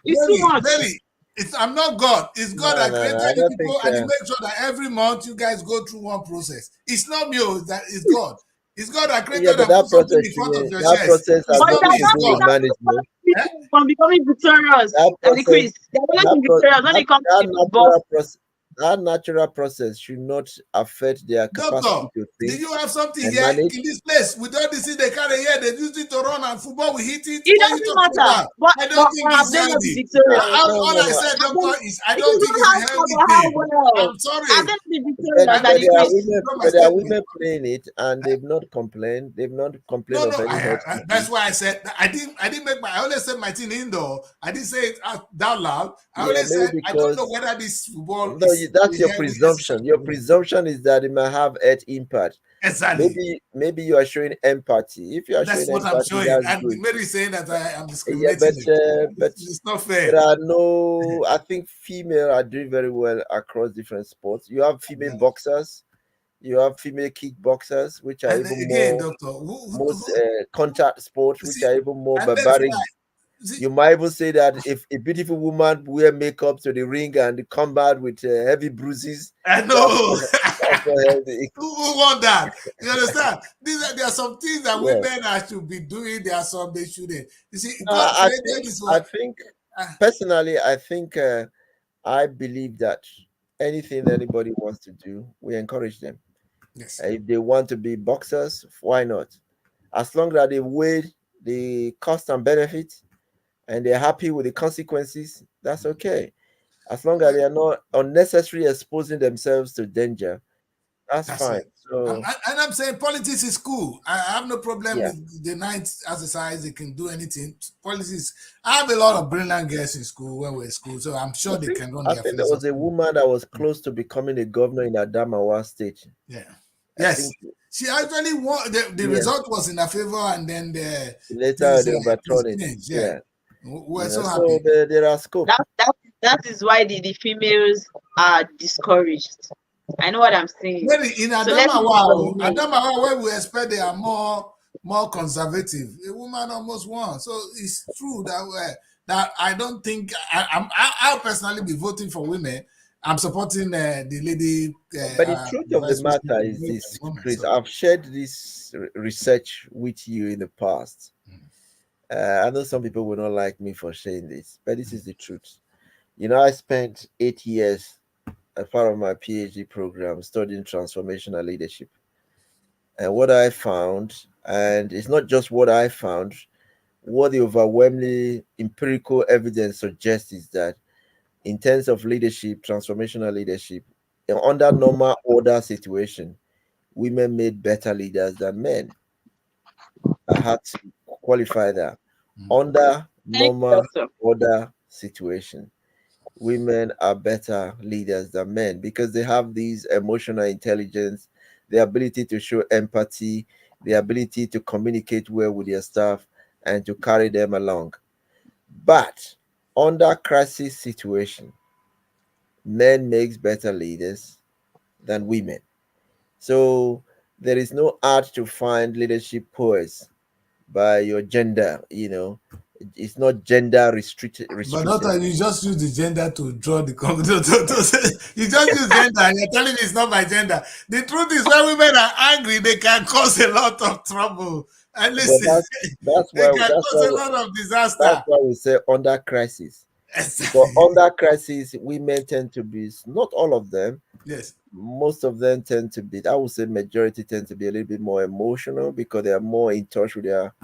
it's too much. Mary. It's I'm not God. It's God that created I the don't think. people, and He makes sure that every month you guys go through one process. It's not me. That is God. It's God that Yeah, created but and put something in front of your that chest. process has It's But not it me. nothing has to It's not, do it with God. has not stopped management. Eh? people from becoming victorious That at the process, quiz. They're always be victorious when that, it comes to that the football. natural process should not affect their Doctor, capacity to do think you have something and here manage. in this place? With all the things they carry here, they use it to run and football. We hit it. It What are you talking doesn't matter. about? But I don't but think have it's they not been healthy. victorious? All I No. said, Have they, doctor, is I it don't is think not it's a how far healthy but how thing. well. I'm Have sorry. they not been But, victorious I at don't the think there are that's quiz? women, not my but there are statement. women playing it, and they've not complained. They've not complained No, of no, any health that's issues. why I said I didn't make my. I only said my thing indoor. I didn't say it out that loud. I Yeah, only maybe said I don't know because whether this football no, is that's a your healthy exercise presumption. for Your women. presumption is that it might have health impact. Exactly. Maybe you are showing empathy. If you are That's showing what I'm empathy, showing. that's And good. Mary is saying that I am Yeah, discriminating it. but It's not there fair. are no. I think female are doing very well across different sports. You have female boxers. You have female kickboxers, which are And even again, more doctor, most contact sports, you which see, are even more and that's barbaric. why. See, You might even say that if a beautiful woman wear makeup to the ring and come back with heavy bruises, I that's know. that's not healthy. Who want that? You understand? There are some things that Yeah. women should be doing. There are some they shouldn't. You see, No, God created this I one. think Ah, personally, I believe that anything anybody wants to do, we encourage them. yes. If they want to be boxers, why not? As long as they weigh the cost and benefit and they're happy with the consequences, that's okay. As long as they are not unnecessarily exposing themselves to danger, that's That's fine. it. So I'm saying politics is cool. I have no problem yeah, with the night exercise. They can do anything. Politics. I have a lot of brilliant girls in school when we're in school, so I'm sure they can run I the think there affairs of was a school. woman that was close to becoming a governor in Adamawa State. Yeah. I Yes. think She actually won. The yeah, result was in her favor, and then the later things they overturned it. changed. Yeah. Yeah, We're you know, so so happy. there are scope. That is why the females are discouraged. I know what I'm saying. Maybe in So let's look for the men. Adamawa, where we expect they are more conservative. A woman almost won, so it's true that that I don't think I'll personally be voting for women. I'm supporting the lady, But the truth the of the vice president, matter is is a this, woman. Chris. So I've shared this research with you in the past. I know some people will not like me for sharing this, but this is the truth. You know, I spent 8 years as part of my PhD program studying transformational leadership. And what I found, and it's not just what I found, what the overwhelmingly empirical evidence suggests is that in terms of leadership, transformational leadership, under normal order situation, women made better leaders than men. I had to qualify that. Under Thank you, normal doctor. order situation. Women are better leaders than men because they have these emotional intelligence, the ability to show empathy, the ability to communicate well with their staff and to carry them along. But under crisis situation, men makes better leaders than women. So there is no art to find leadership poets by your gender, it's not gender But restricted. doctor, you just use the gender to draw the to say, you just use gender and you're telling me it's not my gender. The truth is when women are angry, they can cause a lot of trouble. And But listen, that's they why can that's cause why a lot of that's disaster. why we say under crisis. Because Exactly. under crisis, women tend to be, not all of them, Yes. most of them tend to be, I would say majority tend to be a little bit more emotional because they are more in touch with their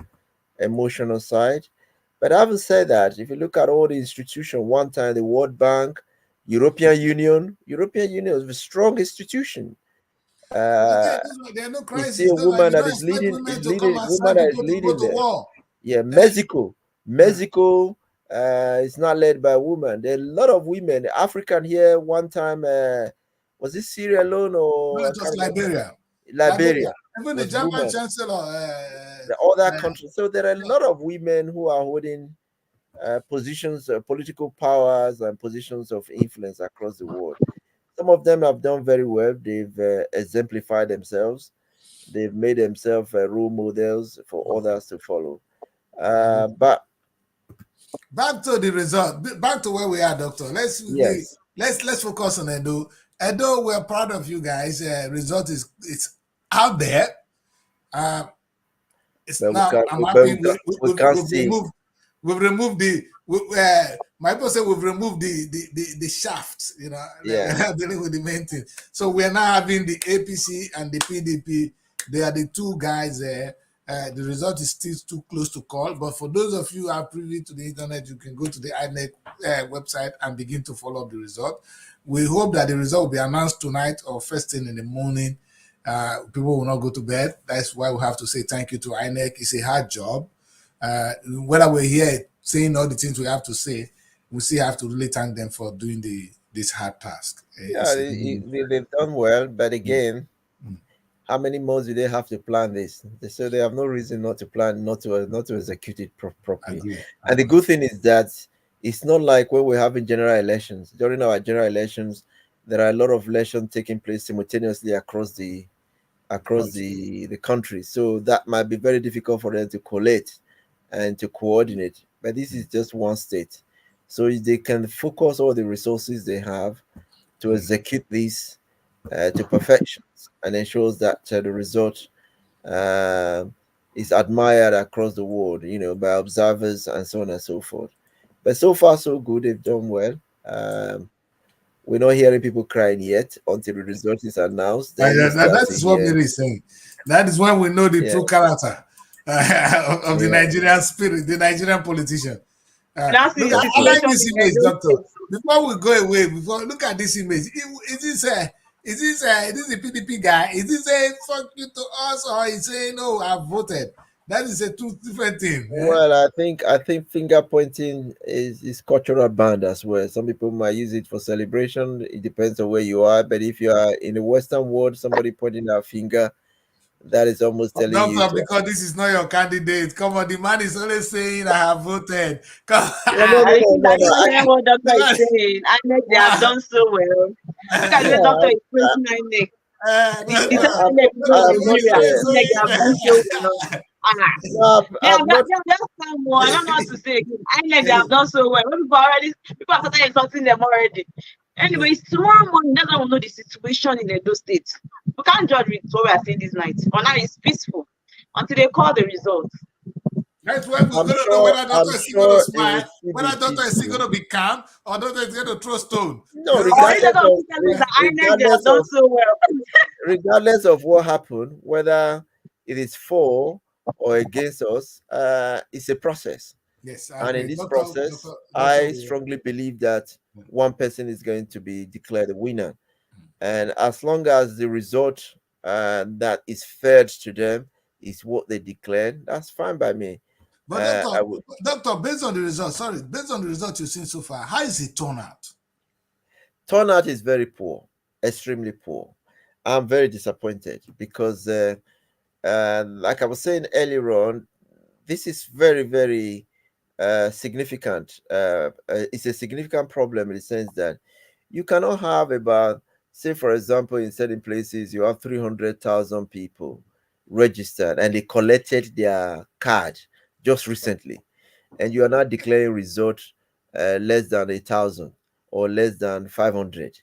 emotional side. But having said that, if you look at all the institutions, one time the World Bank, European Union is a strong institution. But yeah, Uh, there are no you see crises. a No, like, woman you that don't is expect leading, women to come and woman send that is people to go leading to there. war. Yeah, Eh, uh, Mexico is not led by a woman. There are a lot of women. African here one time, was it Sierra Leone no, or I it was can't remember. Liberia. Liberia. Liberia Even the was German woman. chancellor, The other uh, countries. So there are a lot of women who are holding positions, political powers, and positions of influence across the world. Some of them have done very well. They've exemplified themselves. They've made themselves role models for others to follow. But back to the result. Back to where we are, doctor. yes, Let's focus on Edo. Edo, we're proud of you guys. Result is it's out there. Uh, it's but now. I'm but happy we can't we've see. removed my people say we've removed the shaft. You know, we're Yeah, not dealing with the main thing. So we're now having the APC and the PDP. They are the two guys there. The result is still too close to call, but for those of you who are privy to the internet, you can go to the INEC website and begin to follow up the result. We hope that the result will be announced tonight or first thing in the morning. People will not go to bed. That's why we have to say thank you to INEC. It's a hard job. Whether we're here saying all the things we have to say, we still have to really thank them for doing this hard task. yeah, they've done well. But Mm, again, mm, how many months do they have to plan this? So they have no reason not to plan, not to execute it properly. agree, And the agree. good thing is that it's not like when we're having general elections. During our general elections, there are a lot of elections taking place simultaneously across Country. the country. So that might be very difficult for them to collate and to coordinate. But this is just one state. So they can focus all the resources they have to Mm, execute this to perfection and ensures that the result uh, is admired across the world, by observers and so on and so forth. But so far, so good. They've done well. We're not hearing people crying yet until the result is announced. Then you start that to is what hear, Mary is saying. That is when we know the yeah, true character of the yeah, Nigerian spirit, the Nigerian politician. We now see Look, the that's I true. like situation this in image, Edo doctor. State. Before we go away, look at this image. Is this a PDP guy? Is he saying fuck you to us, or is he saying no, I voted? That is a two different thing. Eh? Well, I think finger pointing is cultural band as well. Some people might use it for celebration. It depends on where you are. But if you are in the Western world, somebody pointing a finger, that is almost telling you Doctor, to. because this is not your candidate. Come on, the man is only saying I have voted. Come Yeah, no, on. no, And you no, see no, that no. you're not hearing what doctor The is man, saying. I know they have wow. done so well. Look at the way doctor Yeah, is praising INEC. No, The no. same I've INEC not, people No, that I've they not, give you he's are only INEC they have done so well. Ah. no, They have someone. I don't know what to say again. INEC they have done so well. When people have started insulting them already. saying. Anyways, tomorrow morning, that's when we know the situation in Edo State. We can't judge with what we are seeing this night. For now, it's peaceful until they call the results. That's when we're I'm gonna know sure, whether I'm doctor is still gonna sure it will smile, still be whether doctor is still peaceful. gonna be calm, or doctor is gonna throw stone. No, Or instead regardless of of telling us that INEC they have regardless done of so well. regardless of what happened, whether it is for or against us, it's a process. Yes, I And in agree. this process, Doctor I will. strongly believe that one person is going to be declared a winner. And as long as the result that is fed to them is what they declared, that's fine by me. But doctor, based on the results, you've seen so far, how is the turnout? Turnout is very poor, extremely poor. I'm very disappointed because, like I was saying earlier on, this is very, very significant. It's a significant problem in the sense that you cannot have about, say, for example, in certain places, you have 300,000 people registered and they collected their card just recently, and you are not declaring results less than 1,000 or less than 500.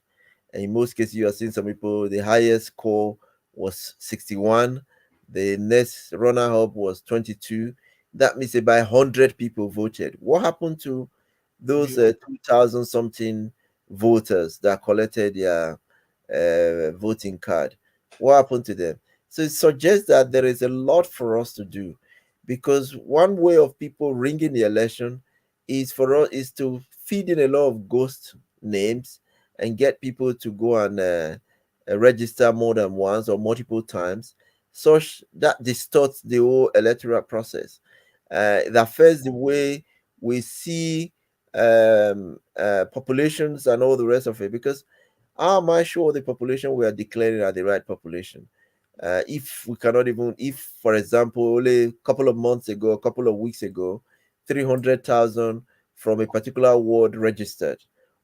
And in most cases, you are seeing some people, the highest score was 61, the next runner up was 22. That means about 100 people voted. What happened to those 2,000 something voters that collected their voting card? What happened to them? So it suggests that there is a lot for us to do, because one way of people ringing the election is for us is to feed in a lot of ghost names and get people to go and register more than once or multiple times, such that distorts the whole electoral process. It affects the way we see populations and all the rest of it, because how am I sure the population we are declaring are the right population? If we cannot even, if for example, only a couple of months ago, a couple of weeks ago, 300,000 from a particular ward registered,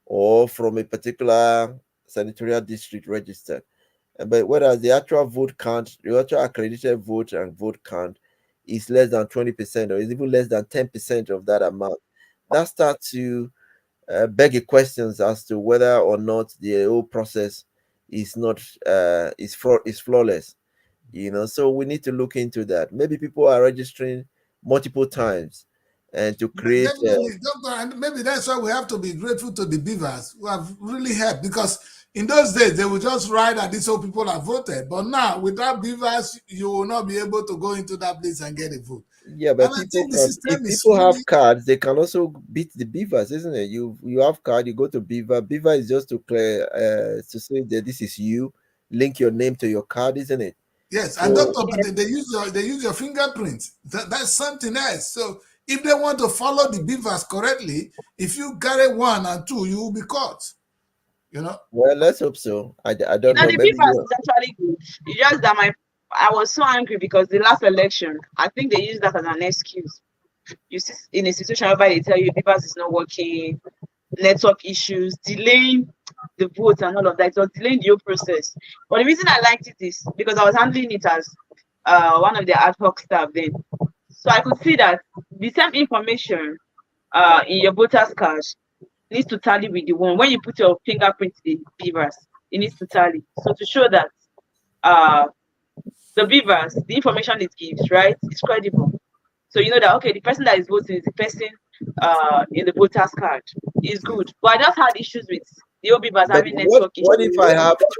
or from a particular senatorial district registered. But whereas the actual vote count, the actual accredited vote and vote count is less than 20%, or is even less than 10% of that amount, that starts to beg a questions as to whether or not the whole process is not is flawless. So we need to look into that. Maybe people are registering multiple times and to create definitely, doctor, and maybe that's why we have to be grateful to the beavers who have really helped, because in those days they would just write that these old people have voted, but now without beavers you will not be able to go into that place and get a vote. Yeah, but people can, if people have cards, they can also beat the beavers, isn't it? You have card, you go to beaver. Beaver is just to clear to say that this is you, link your name to your card, isn't it? Yes, so, and doctor, but they use your fingerprint. That's something else. So if they want to follow the beavers correctly, if you carry 1 and 2, you will be caught. Well, let's hope so. I don't know. The beavers is actually good. It's just that I was so angry because the last election, I think they used that as an excuse. You see, in a situation where they tell you beavers is not working, network issues, delaying the vote and all of that. It was delaying the whole process. But the reason I liked it is because I was handling it as one of the ad hoc staff then. So I could see that the same information in your voter's card needs to tally with the one when you put your fingerprint in the beavers, it needs to tally. So to show that the beavers, the information it gives, right, is credible. So you know that okay, the person that is voting is the person in the voter's card. Is good. But I just had issues with the old beavers having network issues.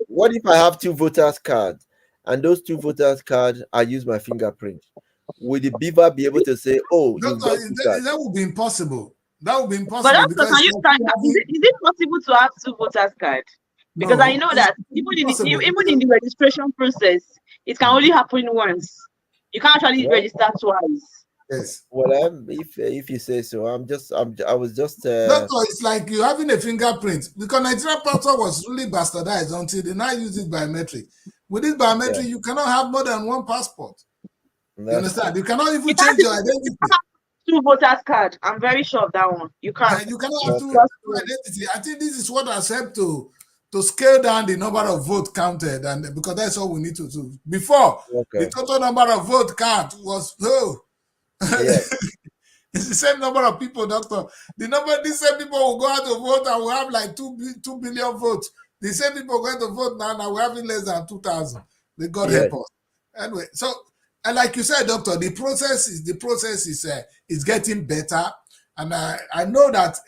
What if I have 2 voters cards and those 2 voters cards I use my fingerprint? Will the beaver be able to say, "Oh, doctor, that would be impossible. That would be impossible. But doctor, is it possible to have 2 voters cards? Because I know that even in the registration process, it can only happen once. You can't actually register twice. Yes. Well, if you say so, I was just. Doctor, it's like you having a fingerprint, because Nigerian passport was really bastardized until they now use it biometric. With this biometric, you cannot have more than 1 passport. You understand? You cannot even change your identity. 2 voters card. I'm very sure of that one. You can't. You cannot have 2 identity. I think this is what has helped to scale down the number of votes counted, and because that's all we need to do. Before, the total number of vote count was it's the same number of people, doctor. These same people will go out to vote and will have like 2 billion votes. The same people going to vote now we're having less than 2,000. May God help us. Anyway, so and like you said, doctor, the process is getting better, and I know that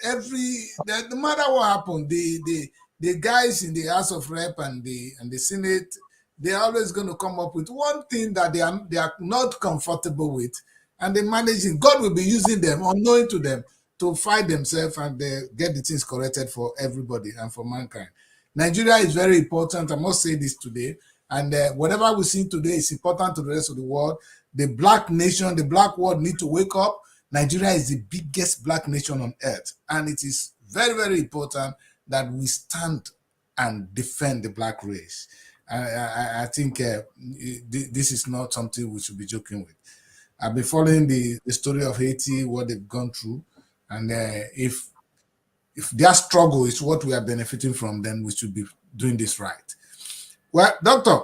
no matter what happened, the guys in the House of Rep and the Senate, they're always going to come up with one thing that they are not comfortable with, and they're managing. God will be using them, unknowing to them, to fight themselves and get the things corrected for everybody and for mankind. Nigeria is very important. I must say this today. And whatever we see today is important to the rest of the world. The black nation, the black world need to wake up. Nigeria is the biggest black nation on earth, and it is very, very important that we stand and defend the black race. I think this is not something we should be joking with. I've been following the story of Haiti, what they've gone through, and if their struggle is what we are benefiting from, then we should be doing this right. Well, Doctor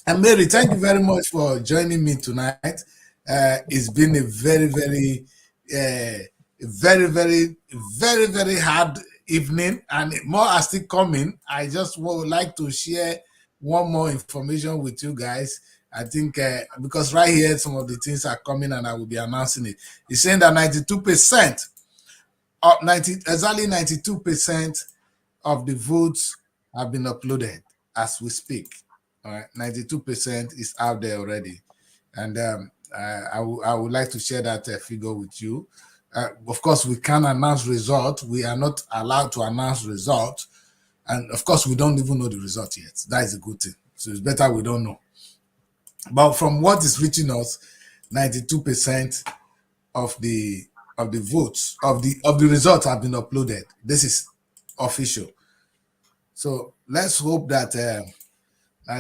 and Mary, thank you very much for joining me tonight. It's been a very, very hard evening, and more are still coming. I just would like to share one more information with you guys. I think because right here, some of the things are coming and I will be announcing it. It's saying that 92%, exactly 92% of the votes have been uploaded as we speak. All right, 92% is out there already. And I would like to share that figure with you. Of course, we can announce results. We are not allowed to announce results. And of course, we don't even know the result yet. That is a good thing. So it's better we don't know. But from what is reaching us, 92% of the votes of the results have been uploaded. This is official. So let's hope that that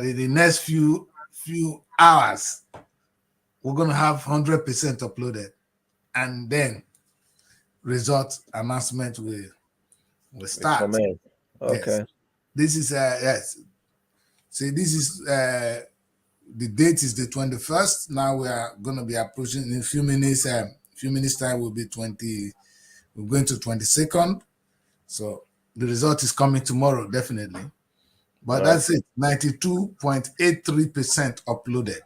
in the next few hours we're gonna have 100% uploaded, and then result announcement will start. Okay. Yes. This is yes. See, this is the date is the 21st. Now we are going to be approaching in a few minutes. Few minutes time will be 20. We're going to 22nd. So the result is coming tomorrow, definitely. But that's it. 92.83% uploaded.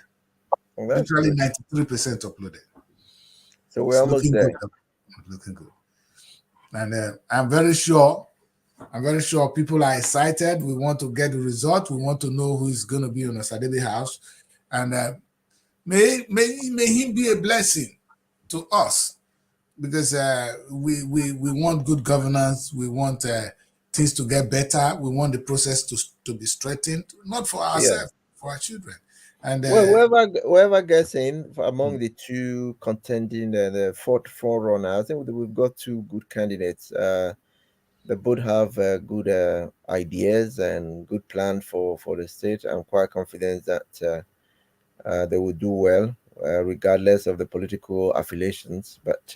Literally 93% uploaded. So we're almost there. Looking good. And I'm very sure people are excited. We want to get the result. We want to know who is going to be on Osadebe House. And may he be a blessing to us, because we want good governance. We want things to get better. We want the process to be straightened, not for ourselves, for our children. And whoever gets in among the two contending the forerunner, I think we've got two good candidates. They both have good ideas and good plan for the state. I'm quite confident that they will do well, regardless of the political affiliations. But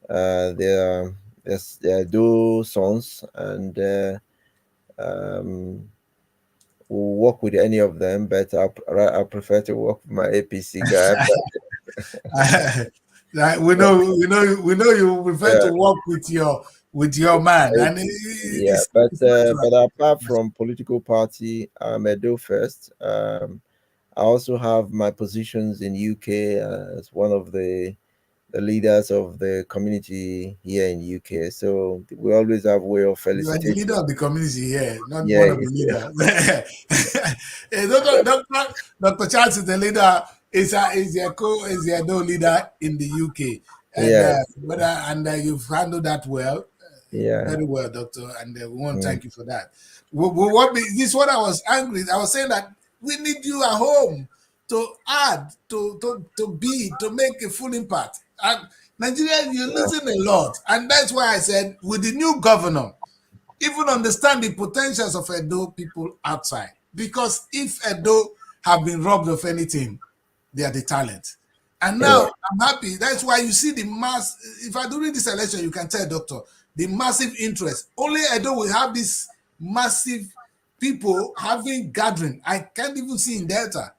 they are dual sons, and we'll work with any of them. But I prefer to work with my APC guy. we know you prefer to work with your man. And but apart from political party, I'm Edo first. I also have my positions in UK as one of the leaders of the community here in UK. So we always have way of felicitation. You are the leader of the community here, not one of the leaders. Dr. Charles is the leader. Is the Edo leader in the UK. And you've handled that well. Very well, Doctor. And we want to thank you for that. This is what I was angry. I was saying that we need you at home to add, to make a full impact. And Nigeria, you're losing a lot. And that's why I said, with the new governor, even understand the potentials of Edo people outside. Because if Edo have been robbed of anything, they are the talent. And now I'm happy. That's why you see the mass. If I during this election, you can tell, Doctor, the massive interest. Only Edo will have this massive people having gathering. I can't even see in Delta.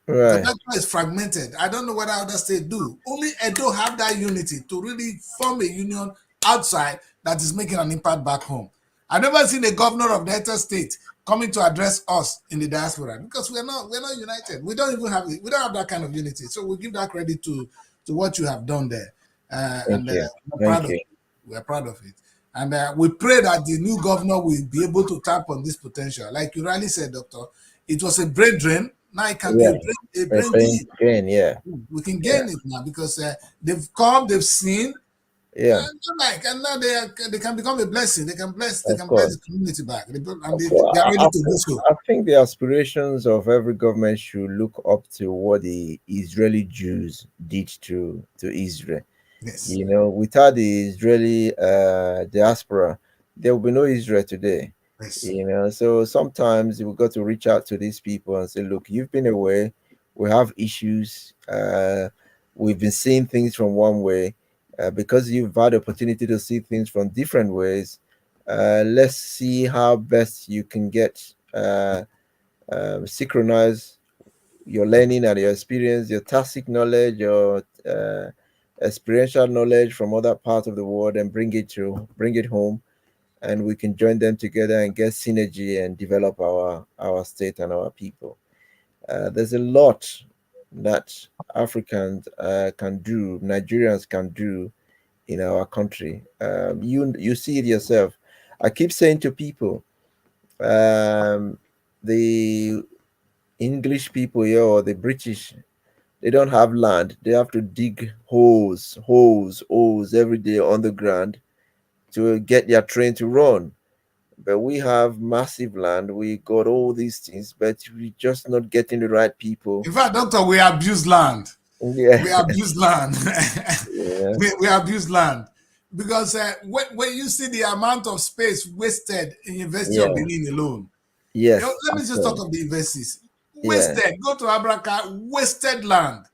Right. Delta is fragmented. I don't know what other states do. Only Edo have that unity to really form a union outside that is making an impact back home. I've never seen a governor of Delta State coming to address us in the diaspora, because we're not united. We don't even have it. We don't have that kind of unity. So we give that credit to what you have done there. We're proud of it. And we pray that the new governor will be able to tap on this potential. Like you rightly said, Doctor, it was a brain drain. Now it can be a brain gain. We can gain it now, because they've come, they've seen, and now they can become a blessing. They can bless the community back. They are ready to do so. I think the aspirations of every government should look up to what the Israeli Jews did to Israel. Yes. You know, without the Israeli diaspora, there will be no Israel today. Yes. You know, so sometimes we got to reach out to these people and say, look, you've been away, we have issues, we've been seeing things from one way, because you've had the opportunity to see things from different ways. Let's see how best you can get synchronize your learning and your experience, your tacit knowledge, your experiential knowledge from other parts of the world, and bring it home, and we can join them together and get synergy and develop our state and our people. There's a lot that Africans can do, Nigerians can do in our country. You see it yourself. I keep saying to people, um, the English people here or the British, they don't have land. They have to dig holes every day on the ground to get their train to run. But we have massive land. We got all these things, but we just not getting the right people. In fact, doctor, we abuse land. Yeah, We abuse land. yeah, We abuse land because when you see the amount of space wasted in University of yeah, Benin alone, yes, let me just talk actually, of the universities. yeah, Wasted. Go to Abraka, wasted land.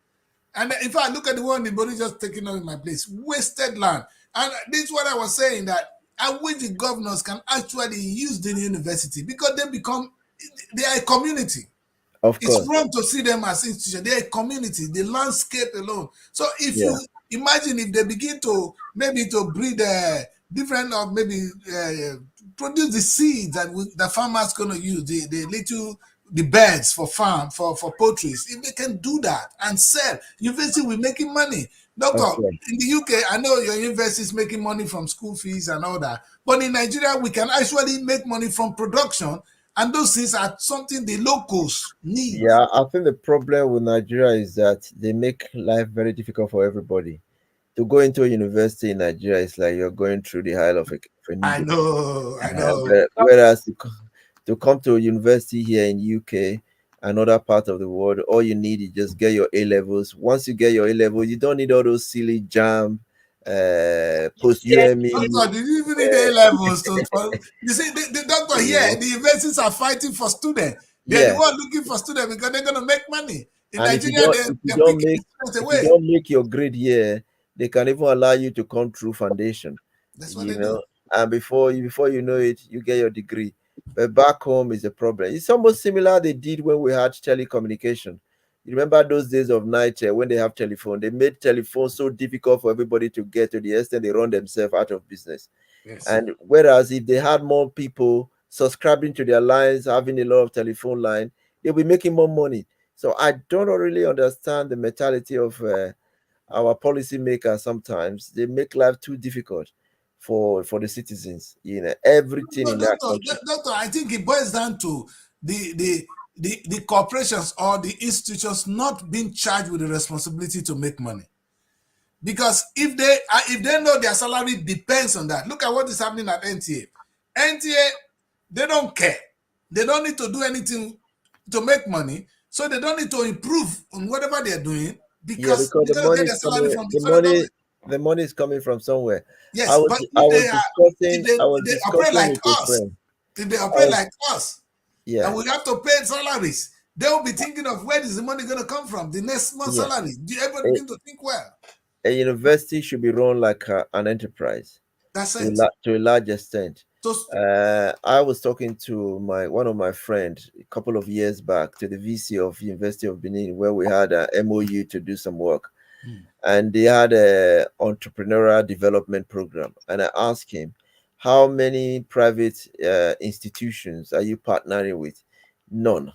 And in fact, look at the one the body just taking over my place. Wasted land. And this is what I was saying, that I wish the governors can actually use the university because they are a community. of It's course, wrong to see them as institutions. They're a community, the landscape alone. So if yeah, you imagine if they begin to maybe to breed different of maybe produce the seeds that the farmers gonna use, the little the beds for farm for poultries, if they can do that and sell, university will making money. Doctor, of course, in the UK, I know your university is making money from school fees and all that, but in Nigeria, we can actually make money from production, and those things are something the locals need. yeah. I think the problem with Nigeria is that they make life very difficult for everybody. To go into a university in Nigeria is like you're going through the Isle of a I needle. know, I know. Whereas to come to a university here in UK, another part of the world, all you need is just get your A levels. Once you get your A levels, you don't need all those silly jam, post Yeah. UME. Doctor, did you even need A levels to? You see, the doctor You here, know, the universities are fighting for students. They're the yeah. one looking for students because they're gonna make money. In And Nigeria, they're picking the students if you away. don't make your grade here, they can even allow you to come through foundation. That's what You they do. know, and before you know it, you get your degree. But back home is a problem. It's almost similar they did when we had telecommunication. You remember those days of night when they have telephone? They made telephone so difficult for everybody to get, to the extent they run themselves out of business. Yes. And whereas if they had more people subscribing to their lines, having a lot of telephone line, they'll be making more money. So I don't really understand the mentality of our policymakers. Sometimes they make life too difficult for the citizens. You know, everything No, in that doctor, country. doctor, I think it boils down to the corporations or the institutions not being charged with the responsibility to make money. Because if they know their salary depends on that, look at what is happening at NTA. NTA, they don't care. They don't need to do anything to make money, so they don't need to improve on whatever they're doing Yeah, because because they're the gonna get money their is salary coming. from the federal government. The money is coming from somewhere. Yes, but I if was they are discussing I was if they operate discussing like with a us, friend. if they I operate was like us, and Yeah, we have to pay salaries, they will be thinking of where is the money going to come from, the next month's yeah. salary. Do you ever A, begin to think, well, a university should be run like an enterprise that's it. to a large extent. So I was talking to my one of my friends a couple of years back, to the VC of University of Benin, where we had a MOU to do some work, and they had a entrepreneurial development program. And I asked him, how many private institutions are you partnering with? None.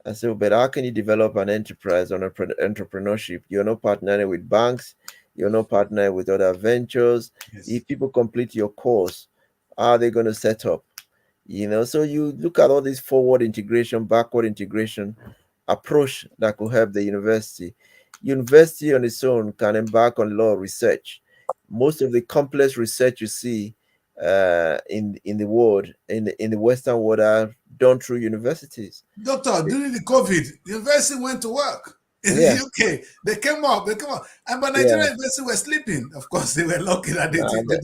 I said, but how can you develop an enterprise on entrepreneurship? You're not partnering with banks, you're not partnering with other ventures. yes. If people complete your course, how are they going to set up? You know, so you look at all this forward integration, backward integration approach that could help the university. University on its own can embark on a lot of research. Most of the complex research you see in the world, in the Western world, are done through universities. Doctor, during the COVID, the university went to work. In the Yeah, UK, they came up, and but yeah. Nigerian universities were sleeping. Of course, they were lucky that Nah, they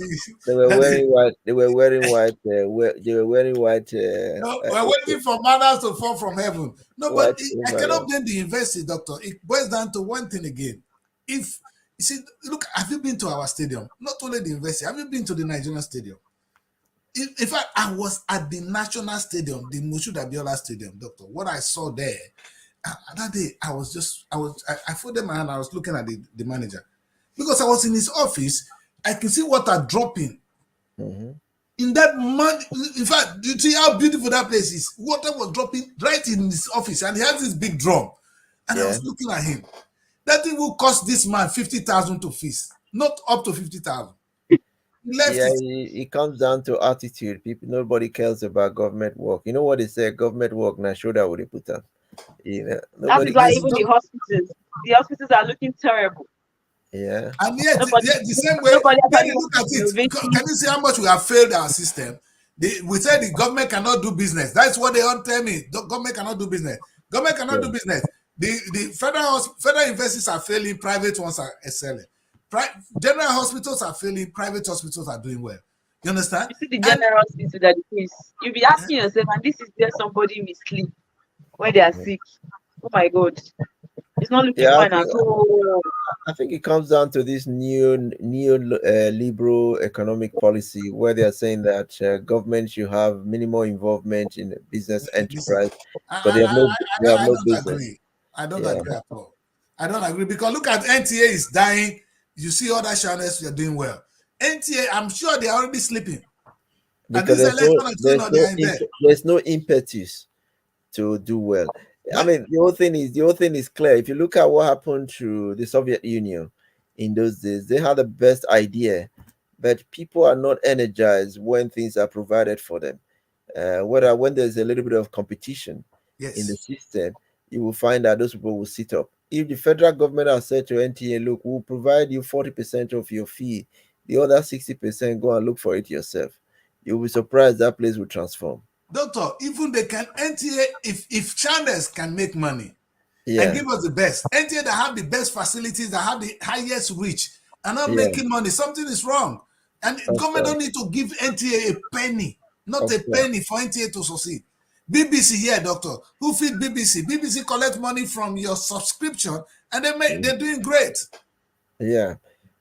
they were that they wearing white. They were wearing white. They were wearing white. no, we're waiting for manners to fall from heaven. No, but White I cannot overall. blame the university, doctor. It boils down to one thing again. If you see, look, have you been to our stadium? Not only the university, have you been to the Nigerian stadium? In fact, I was at the National Stadium, the Moshood Abiola Stadium, doctor. What I saw there that day, I folded my hand. I was looking at the manager because I was in his office. I can see water dropping Mm-hmm. in that man. In fact, you see how beautiful that place is. Water was dropping right in his office, and he has this big drum. And I Yeah. was looking at him. That thing will cost this man 50,000 to fix, not up to 50,000. He left Yeah, it. it comes down to attitude. People, nobody cares about government work. You know what they say? Government work, now shoulder would they put up. You know, That is nobody. why Yes, even the hospitals are looking terrible. Yeah, and yet, Nobody, the same way, nobody when actually you wants look to at be it, innovative. can you see how much we have failed our system? We said the government cannot do business. That's what they all tell me. The government cannot do business. Government cannot do yeah. business. The federal universities are failing, private ones are excelling. General hospitals are failing, private hospitals are doing well. You understand? You see the And general hospital that it is. You'll be asking yourself, and this is where somebody may sleep when they are sick. Oh my God. It's not looking Yeah, fine at all. I think it comes down to this neo liberal economic policy where they are saying that government should have minimal involvement in business listen, enterprise I, because I, I, they have I no don't business. agree. I don't Yeah, agree at all. I don't agree because look at NTA is dying. You see other channels are doing well. NTA, I'm sure they're already sleeping. And because this election is going on, they are in bed. there's no impetus to do well. I But mean, the whole thing is clear. If you look at what happened to the Soviet Union in those days, they had the best idea, but people are not energized when things are provided for them. Whether when there's a little bit of competition in the yes, system, you will find that those people will sit up. If the federal government has said to NTA, look, we'll provide you 40% of your fee, the other 60% go and look for it yourself. You'll be surprised that place will transform. doctor, even they can NTA, if channels can make money and Yeah, give us the best, NTA that have the best facilities, that have the highest reach, are not yeah, making money, something is wrong. And of government course, don't need to give NTA a penny, not of a course. penny for NTA to succeed. BBC here, doctor. Who feed BBC? BBC collect money from your subscription, and Mm, they're doing great. yeah,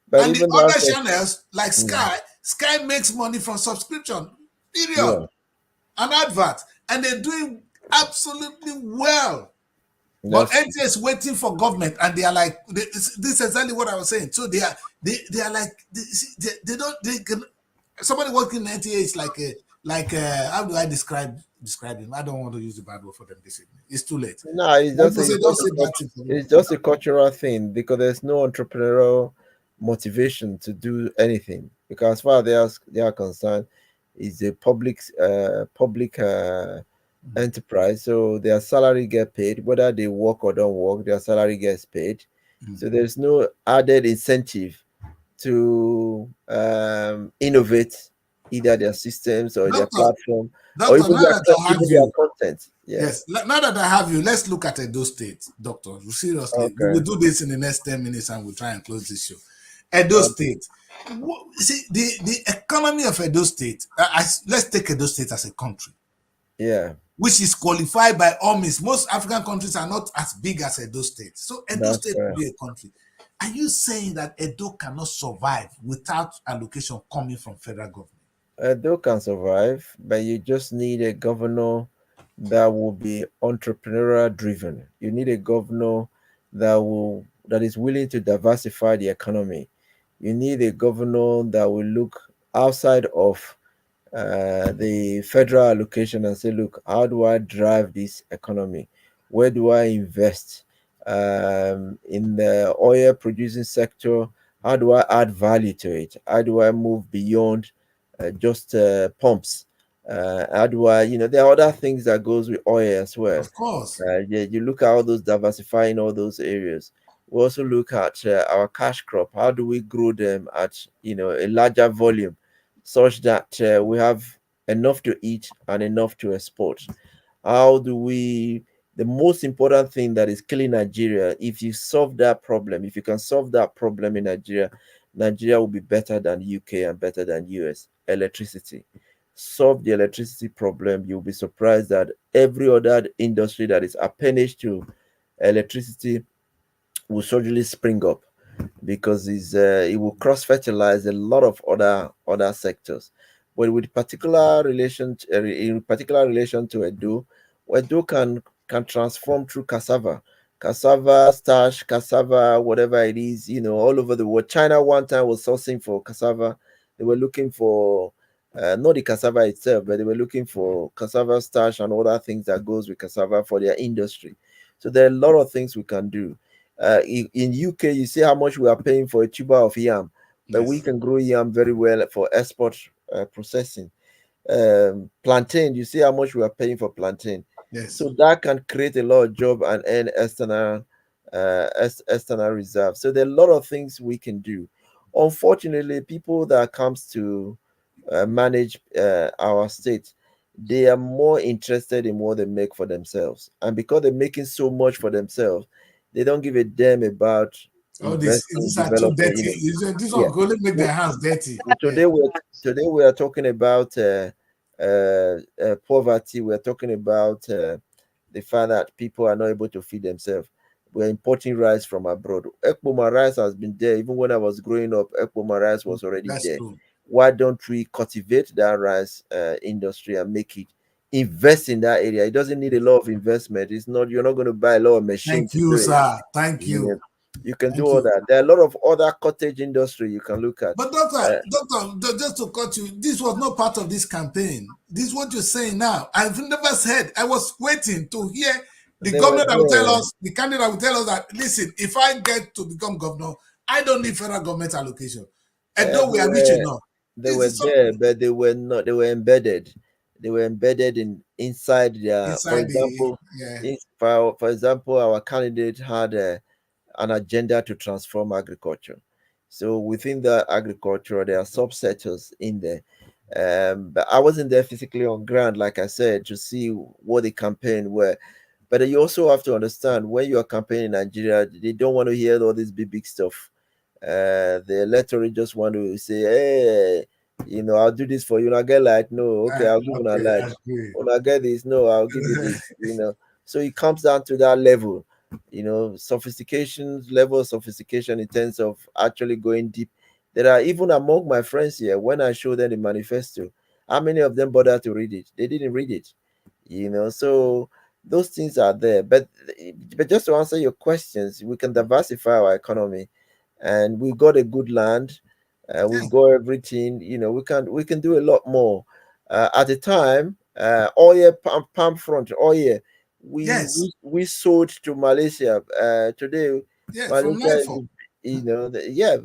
but And the even other that, channels like mm, Sky makes money from subscription, period, yeah, and advert, and they're doing absolutely well. But that's true. NTA is waiting for government, and they are like, this is exactly what I was saying. So they are like they don't they can. Somebody working in NTA is like how do I describe him? I don't want to use the bad word for them this evening. It's too late. No, Like people say, don't say bad things for me. it's just a cultural thing because there's no entrepreneurial motivation to do anything. Because as far as they are concerned, it's a public enterprise, so their salary get paid whether they work or don't work. Their salary gets paid, Mm. so there's no added incentive to innovate either their systems or their Doctor, platform or doctor, now that I have even their you, content. Yeah. yes, now that I have you, let's look at Edo State, doctor. Seriously, we will Okay. do this in the next 10 minutes and we'll try and close this show. Edo State. See, the economy of Edo State, let's take Edo State as a country, Yeah, which is qualified by all means. Most African countries are not as big as Edo State. So Edo that's State will correct. be a country. Are you saying that Edo cannot survive without allocation coming from federal government? Edo can survive, but you just need a governor that will be entrepreneurial driven. You need a governor that is willing to diversify the economy. You need a governor that will look outside of the federal allocation and say, look, how do I drive this economy? Where do I invest? In the oil producing sector, how do I add value to it? How do I move beyond just pumps? How do I, there are other things that goes with oil as well. Of course. Yeah, you look at all those diversifying all those areas. We also look at our cash crop. How do we grow them at a larger volume, such that we have enough to eat and enough to export? How do we the most important thing that is killing Nigeria, if you solve that problem, if you can solve that problem in Nigeria, Nigeria will be better than UK and better than US. Electricity. Solve the electricity problem, you'll be surprised that every other industry that is appendage to electricity will suddenly spring up, because it will cross fertilize a lot of other sectors. But with in particular relation to Edo, Edo can transform through cassava starch, cassava, whatever it is, all over the world. China one time was sourcing for cassava. They were looking for not the cassava itself, but they were looking for cassava starch and other things that goes with cassava for their industry. So there are a lot of things we can do. In UK, you see how much we are paying for a tuber of yam, but we Yes. can grow yam very well for export processing. Plantain, you see how much we are paying for plantain. Yes. So that can create a lot of job and earn external reserve. So there are a lot of things we can do. Unfortunately, people that comes to manage our state, they are more interested in what they make for themselves, and because they're making so much for themselves, they don't give a damn about All this investing, these are too developing. dirty. This Yeah. one go only make So their hands dirty. That's today we're today we are talking about poverty. We're talking about the fact that people are not able to feed themselves. We're importing rice from abroad. Ekpoma rice has been there even when I was growing up. Ekpoma rice was already That's there. true. Why don't we cultivate that rice industry and make it, invest in that area? It doesn't need a lot of investment. It's not, you're not going to buy a lot of machine Thank to you, do it. sir. Thank You know, you. you can do Thank all you. that. There are a lot of other cottage industry you can look at. But Uh, just to cut you, this was not part of this campaign. This is what you're saying now. I've never said. I was waiting to hear the they were governor that will tell there. us, the candidate will tell us that, listen, if I get to become governor, I don't need federal government allocation. And though They we are rich were enough. they This were is there, something but they were not. They were embedded. They were embedded in inside their. For inside the, example, yeah. for example, our candidate had an agenda to transform agriculture. So within the agriculture, there are subsectors in there. But I wasn't there physically on ground, like I said, to see what the campaign were. But you also have to understand, when you are campaigning in Nigeria, they don't want to hear all this big stuff. The electorate just want to say, hey, I'll do this for you. And I get like, no, okay, I'll give you a Okay, light. I agree. When I get this, no, I'll give you this. So it comes down to that level, sophistication, level of sophistication in terms of actually going deep. There are, even among my friends here, when I show them the manifesto, how many of them bother to read it? They didn't read it, so those things are there. But just to answer your questions, we can diversify our economy, and we got a good land, Yeah. we've got everything. We can do a lot more. At the time, oil, palm front oil, we, Yes. we we sold to Malaysia. Today Yeah. From Malaysia life. yeah,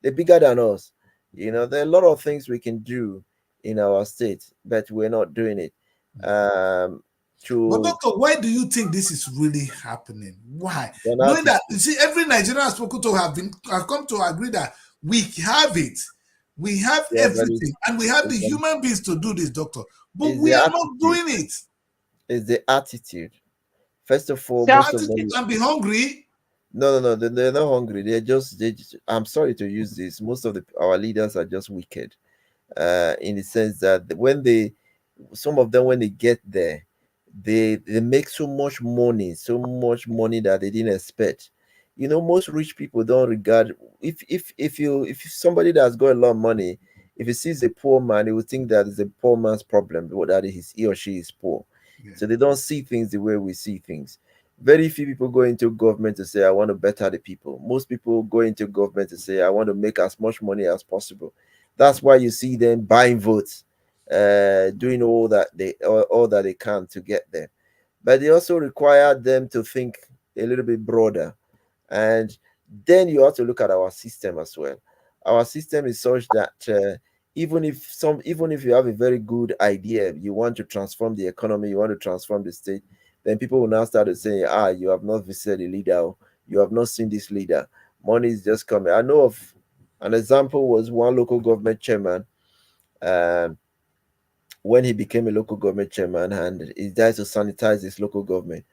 they're bigger than us. There are a lot of things we can do in our state, but we're not doing it. um But to doctor, why do you think this is really happening? Why? an Knowing that, you attitude. see, every Nigerian I've spoken to have come to agree that we have it, we have Yeah, but everything, and we have the it's, um, human beings to do this, doctor. But it's the we are not attitude. doing it. It's the attitude. First of all, self. most of Attitude them. can be hungry. No, they're not hungry. I'm sorry to use this. Most of our leaders are just wicked, in the sense that some of them, when they get there, they make so much money that they didn't expect. Most rich people don't regard, if somebody that's got a lot of money, if he sees a poor man, he will think that it's a poor man's problem, or that he or she is poor. Yeah. So they don't see things the way we see things. Very few people go into government to say, I want to better the people. Most people go into government to say, I want to make as much money as possible. That's why you see them buying votes, doing all that they can to get there. But they also require them to think a little bit broader. And then you have to look at our system as well. Our system is such that, even if you have a very good idea, you want to transform the economy, you want to transform the state, then people will now start to say, you have not visited a leader, or you have not seen this leader. Money is just coming. I know of an example, was one local government chairman. um, when he became a local government chairman, and he tried to sanitize his local government.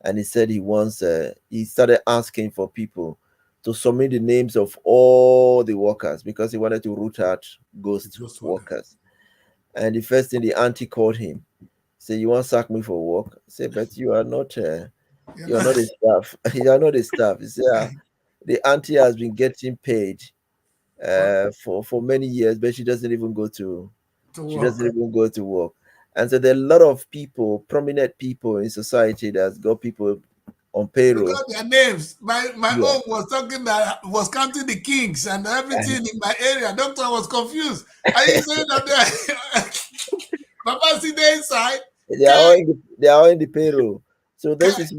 And he said he wants, he started asking for people to submit the names of all the workers because he wanted to root out ghost Ghost workers. workers. And the first thing, the auntie called him, say, "You want to sack me for work?" I say, "But you are not, You you are know, not a staff. You are not a staff." He said, "The auntie has been getting paid for, for many years, but she doesn't even go to to she work. doesn't even go to work." And so there are a lot of people, prominent people in society that's got people on We payroll. got their names. My Yeah. own was talking that was counting the kings and everything in my area. Doctor was confused. Are you saying that Papa see the inside? They are all in the payroll. So this is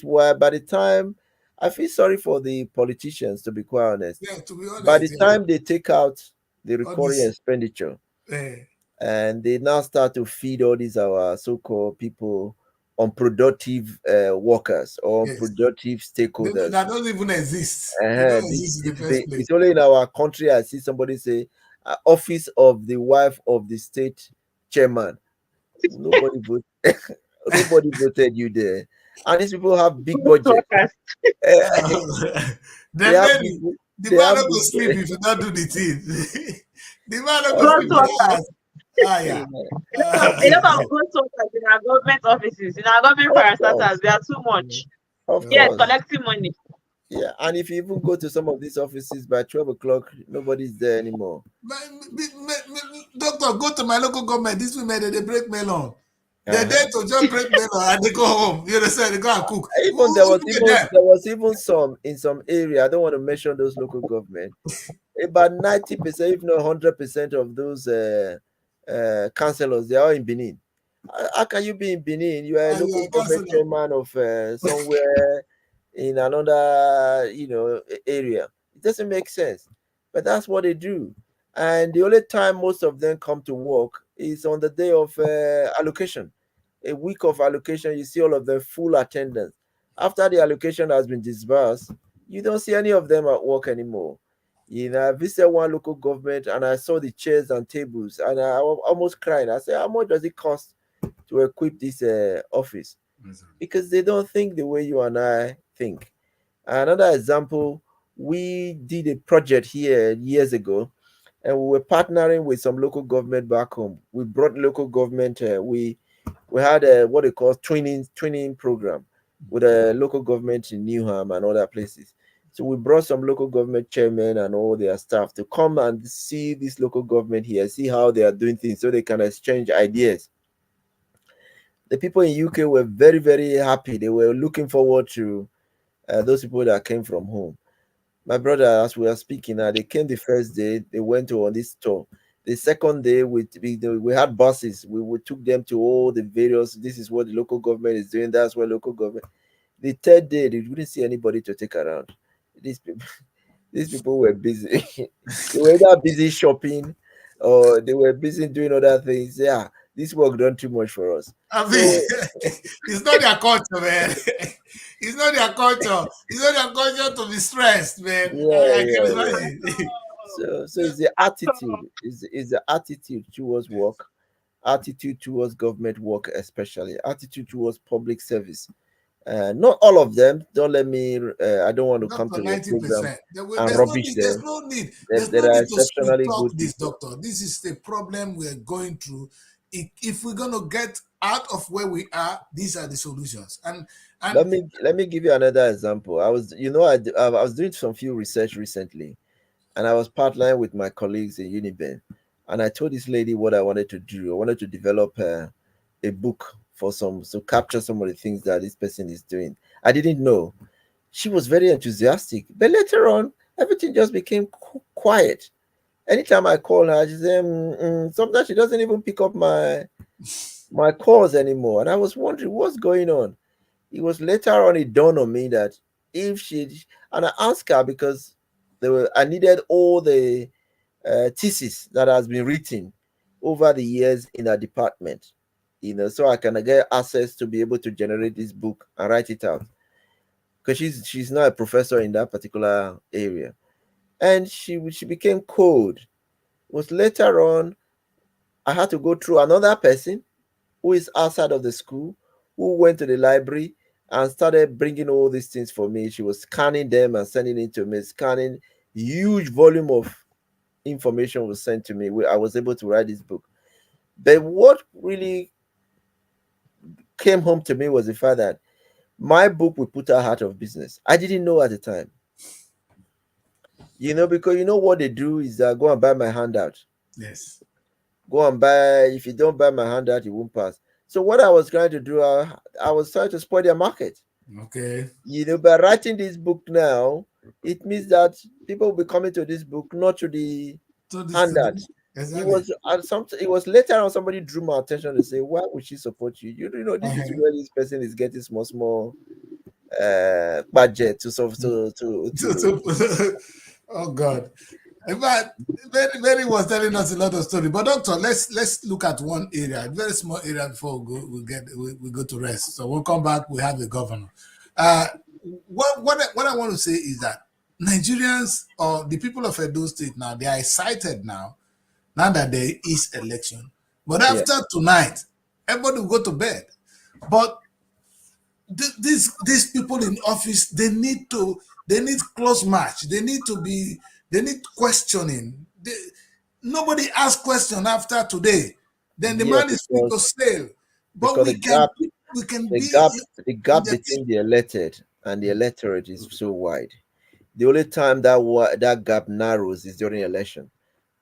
why by the time, I feel sorry for the politicians, to be quite honest. Yeah, to be By honest, the yeah. time they take out the All recurring this, expenditure, eh, and they now start to feed all these our so-called people, unproductive workers or yes. unproductive stakeholders. That don't even exist. They don't exist in the first place. It's only in our country I see somebody say, office of the wife of the state chairman. Nobody vote, nobody voted you there. And these people have big Ghost budget. workers. Eh, they have big Definitely, the they man have don't go big sleep if you don't do the thing. The man don't go uh, Ghost sleep if you workers. ask. Ah, yeah. A Uh, lot of ghost workers in our government offices, in our government of parastatals, course, they are too much. of Yes, course. collecting money. Yeah, and if you even go to some of these offices by 12 o'clock, nobody's there anymore. doctor, go to my local government. These women, they break melon. They're Uh-huh. there to just break melon and they go home. You understand? They go and cook. Even Who look at them? there was even some in some area. I don't want to mention those local government. About 90%, if not 100% of those councillors, they are in Benin. How can you be in Benin? You are a Ah, local yeah, government counselor. chairman of somewhere in another, area. It doesn't make sense. But that's what they do. And the only time most of them come to work is on the day of allocation. A week of allocation, you see all of them full attendance. After the allocation has been disbursed, you don't see any of them at work anymore. I visited one local government and I saw the chairs and tables and I almost cried. I said, "How much does it cost to equip this office?" Because they don't think the way you and I think. Another example, we did a project here years ago and we were partnering with some local government back home. We brought local government, we had a what they call twinning program with a local government in Newham and other places. So we brought some local government chairmen and all their staff to come and see this local government here, see how they are doing things so they can exchange ideas. The people in UK were very, very happy. They were looking forward to those people that came from home. My brother, as we are speaking now, they came the first day, they went to on this tour. The second day, we had buses. We took them to all the various. This is what the local government is doing. That's what local government. The third day, they didn't see anybody to take around. These people, these people were busy. They were either busy shopping, or they were busy doing other things. Yeah, this work done too much for us. I mean, So it's not their culture, man. It's not their culture. It's not their culture to be stressed, man. yeah, I can yeah, yeah. imagine. So it's the attitude. Is the attitude towards work, attitude towards government work, especially attitude towards public service. Not all of them. Don't let me. I don't want to come Doctor, to your program 90%. and There's no rubbish need. There's them. no need. There, There's no there are need to sweet exceptionally talk good this, people. doctor. This is the problem we're going through. If we're gonna get out of where we are, these are the solutions. And Let me give you another example. I was, I was doing some few research recently, and I was partnering with my colleagues in Uniben, and I told this lady what I wanted to do. I wanted to develop a book for some to capture some of the things that this person is doing. I didn't know. She was very enthusiastic, but later on, everything just became quiet. Anytime I call her, she said, sometimes she doesn't even pick up my calls anymore. And I was wondering what's going on. It was later on it dawned on me that if she and I asked her because I needed all the thesis that has been written over the years in her department, so I can get access to be able to generate this book and write it out because she's not a professor in that particular area, and she became cold. It was later on I had to go through another person who is outside of the school, who went to the library and started bringing all these things for me. She was scanning them and sending it to me, scanning huge volume of information was sent to me. I was able to write this book. But what really came home to me was the fact that my book will put her out of business. I didn't know at the time. Because what they do is go and buy my handout. Yes. Go and buy. If you don't buy my handout, it won't pass. So what I was trying to do, I was trying to spoil their market. Okay. By writing this book now, it means that people will be coming to this book, not to the So this handout. exactly. It was it was later on somebody drew my attention to say, why would she support you? This is where this person is getting small budget to Oh God. In fact, Mary was telling us a lot of stories. But doctor, let's look at one area, a very small area before we go to rest. So we'll come back, we have the governor. What I want to say is that Nigerians or the people of Edo State now, they are excited now that there is election. But after tonight, everybody will go to bed. But these people in office, they need close match. They need questioning. Nobody asks question after today. Then the man is free to sail. But because we can be the gap between the elected and the electorate is so wide. The only time that gap narrows is during election.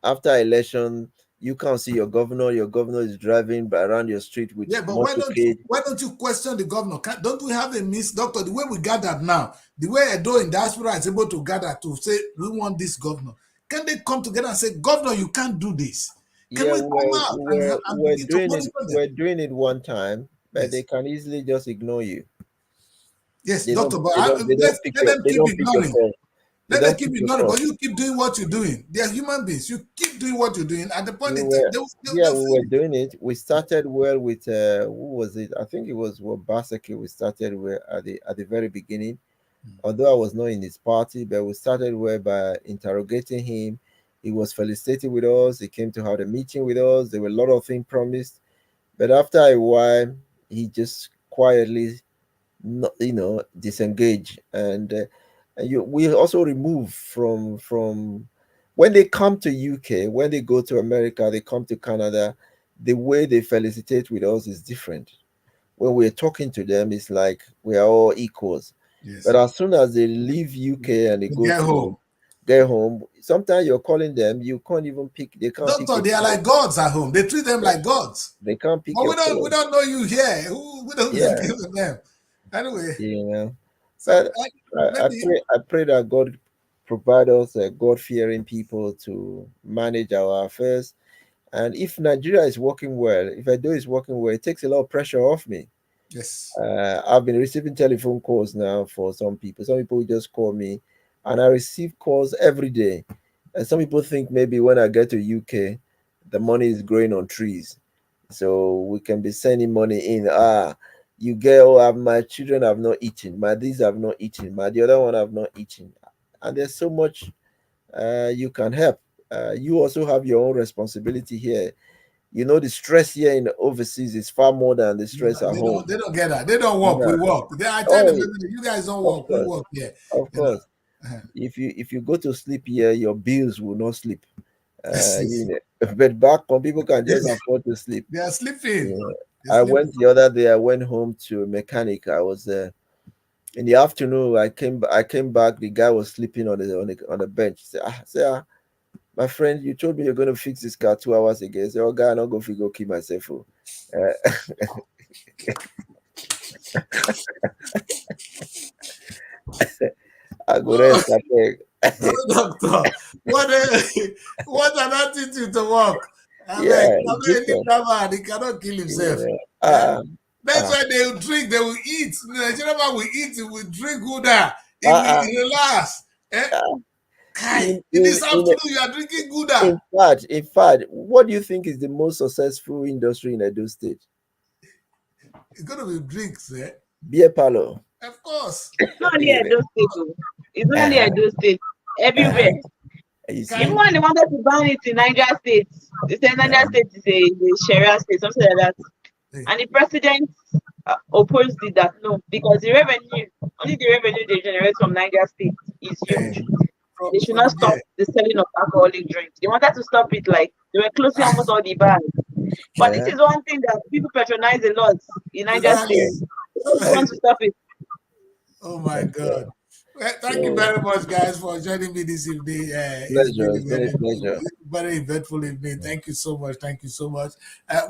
After election, you can't see your governor. Your governor is driving around your street with but why don't you question the governor? Don't we have a doctor? The way we gathered now, the way Edo in diaspora is able to gather to say we want this governor, can they come together and say, governor, you can't do this? Can we come out and begin to monitor them? We're doing it one time, but Yes. they can easily just ignore you. Yes, They doctor, but let them keep ignoring. Let them keep ignoring, call. but you keep doing what you're doing. They are human beings. You keep doing what you're doing. At the point in time, we were doing it. We started well with who was it? I think it was Basaki. We started well at the very beginning. Although I was not in his party, but we started well by interrogating him. He was felicitating with us. He came to have a meeting with us. There were a lot of things promised, but after a while, he just quietly, disengage. And we also remove from when they come to UK, when they go to America, they come to Canada, the way they felicitate with us is different. When we're talking to them, it's like we are all equals. Yes. But as soon as they leave UK and they go get home, sometimes you're calling them, you can't even pick. They can't Doctor, pick. They are like gods at home. They treat them like gods. They can't pick. But we don't know you here. We don't deal with them. Anyway. So I pray that God provide us God-fearing people to manage our affairs. And if Nigeria is working well, if Edo is working well, it takes a lot of pressure off me. Yes. I've been receiving telephone calls now for some people. Some people just call me, and I receive calls every day. And some people think maybe when I get to UK, the money is growing on trees, so we can be sending money in. You get, my children have not eaten, my these have not eaten, my the other one have not eaten, and there's so much you can help. You also have your own responsibility here. The stress here in overseas is far more than the stress at home. They don't get that. They don't work. We work. I tell them, you guys don't work. We work here. Of course. If you go to sleep here, your bills will not sleep. But back home, people can just afford to sleep. They are sleeping. The other day. I went home to a mechanic. I was in the afternoon. I came back. The guy was sleeping on the bench. He said, my friend, you told me you're going to fix this car 2 hours ago. I said, oh, guy, I'm not going to go kill myself. I go rest. Doctor, what an attitude to work. He cannot kill himself. That's why they will drink, they will eat. The Nigerian man will eat, he will drink Gouda, he will relax. In this afternoon, you are drinking Gouda. In fact, what do you think is the most successful industry in Edo State? It's going to be drinks, eh? Beer parlor. Of course. It's not only Edo State. It's not only Edo State. Everywhere. You Can Even see? when they wanted to ban it in Niger State, they said Niger State is a Sharia state, something like that. And the president opposed it that no, because the revenue, only the revenue they generate from Niger State is huge. They should not stop the selling of alcoholic drinks. They wanted to stop it, like they were closing almost all the bars. But this Yeah. is one thing that people patronize a lot in Niger State. Exactly. They don't want to stop it. Oh my God. Well, thank you So, very much, guys, for joining me this evening. It's pleasure. been It's been a pleasure. a very eventful evening. Thank you so much. Thank you so much.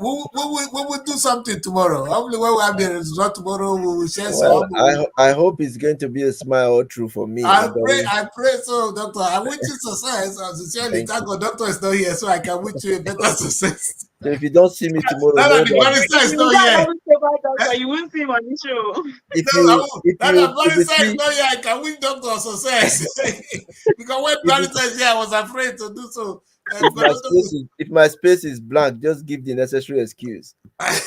We will do something tomorrow. Hopefully, when we have the result tomorrow, we will share Well, some. I hope it's going to be a smile all through for me. I pray so, Doctor. I wish you success. Sincerely, Thank thank God, Doctor is not here, so I can wish you a better success. So if you don't see me tomorrow, Now know that the that barrister is You not got here. double favor doctor, you won't see him on the show. if No, you if now you that if you barrister is see not here, I can wish Doctor success. Because when if, you, barrister is here, I was afraid to do so. if my space is if my space is blank, just give the necessary excuse. I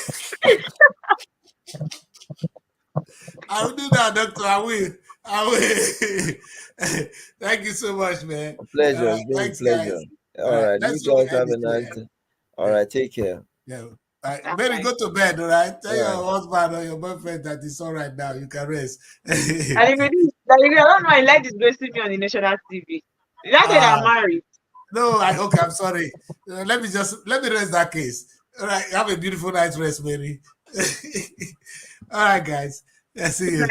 will do that, Doctor. I will. Thank you so much, man. A pleasure. It's been a Thanks, pleasure. guys. All right. You Let's guys have end a it nice here. day. All right. Take care. Yeah. Mary, go to bed, all right? Tell your husband or your boyfriend that it's all right now. You can rest. And if it is, like, I don't know, I like disgracing me on the national TV. That's when I'm married. No, okay, I'm sorry. Let me rest that case. All right, have a beautiful night's rest, Mary. All right, guys. Let's see you.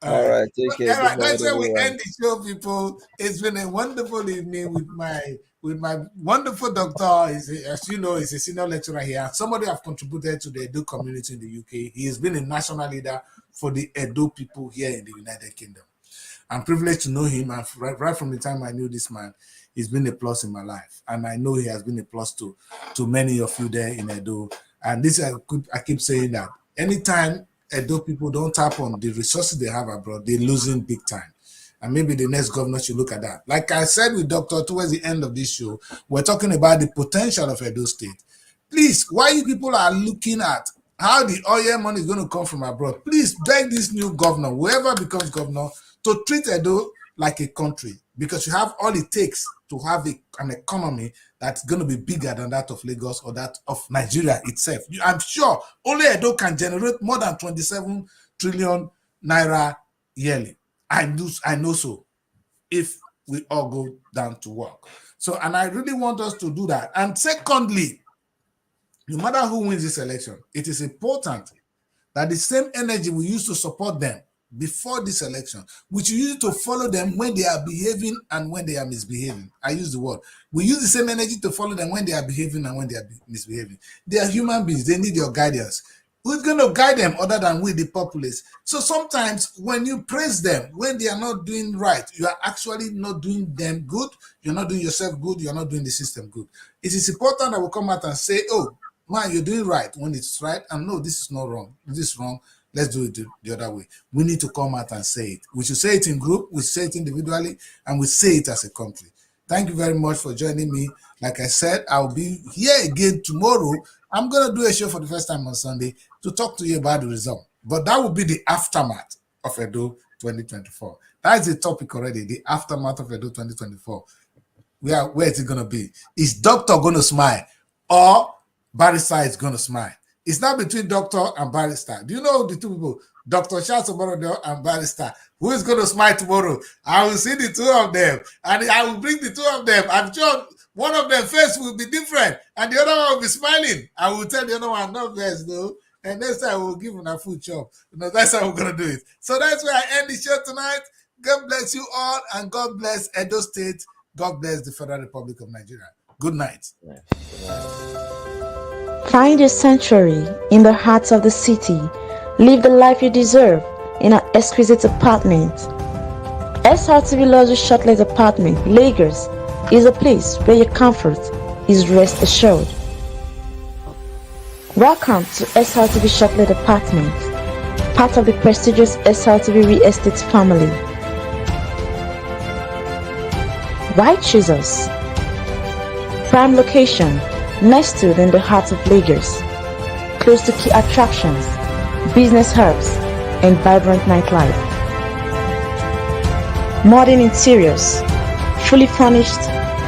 All right, take care. All right, that's where we end the show, people. It's been a wonderful evening with my wonderful doctor. As you know, he's a senior lecturer here. Somebody have contributed to the Edo community in the UK. He has been a national leader for the Edo people here in the United Kingdom. I'm privileged to know him, and right from the time I knew this man, he's been a plus in my life, and I know he has been a plus to many of you there in Edo. And this I keep saying that anytime Edo people don't tap on the resources they have abroad, they're losing big time. And maybe the next governor should look at that. Like I said with Doctor towards the end of this show, we're talking about the potential of Edo State. Please, why you people are looking at how the oil money is going to come from abroad, please beg this new governor, whoever becomes governor, to treat Edo like a country, because you have all it takes to have an economy that's going to be bigger than that of Lagos or that of Nigeria itself. I'm sure only Edo can generate more than 27 trillion naira yearly. I know so, if we all go down to work. So, and I really want us to do that. And secondly, no matter who wins this election, it is important that the same energy we use to support them before this election, which we use to follow them when they are behaving and when they are misbehaving. I use the word. We use the same energy to follow them when they are behaving and when they are misbehaving. They are human beings. They need your guidance. Who's going to guide them other than we, the populace? So sometimes when you praise them, when they are not doing right, you are actually not doing them good. You're not doing yourself good. You're not doing the system good. It is important that we come out and say, oh, man, you're doing right when it's right. And no, this is not wrong. This is wrong. Let's do it the other way. We need to come out and say it. We should say it in group, we say it individually, and we say it as a country. Thank you very much for joining me. Like I said, I'll be here again tomorrow. I'm going to do a show for the first time on Sunday to talk to you about the result. But that will be the aftermath of Edo 2024. That is the topic already, the aftermath of Edo 2024. Where is it going to be? Is Doctor going to smile or Barrister is going to smile? It's not between Doctor and Barrister. Do you know the two people, Dr. Charles and Barrister? Who is going to smile tomorrow? I will see the two of them, and I will bring the two of them. I'm sure one of them face will be different, and the other one will be smiling. I will tell the other one, no face, though. And next time we'll give them a food chop. That's how we're going to do it. So that's where I end the show tonight. God bless you all, and God bless Edo State. God bless the Federal Republic of Nigeria. Good night. Find your sanctuary in the heart of the city. Live the life you deserve in an exquisite apartment. SRTV Luxury Shortlet Apartment, Lagos, is a place where your comfort is rest assured. Welcome to SRTV Shortlet Apartment, part of the prestigious SRTV Real Estate family. Why choose us? Prime location, nestled in the heart of Lagos, close to key attractions, business hubs, and vibrant nightlife. Modern interiors, fully furnished,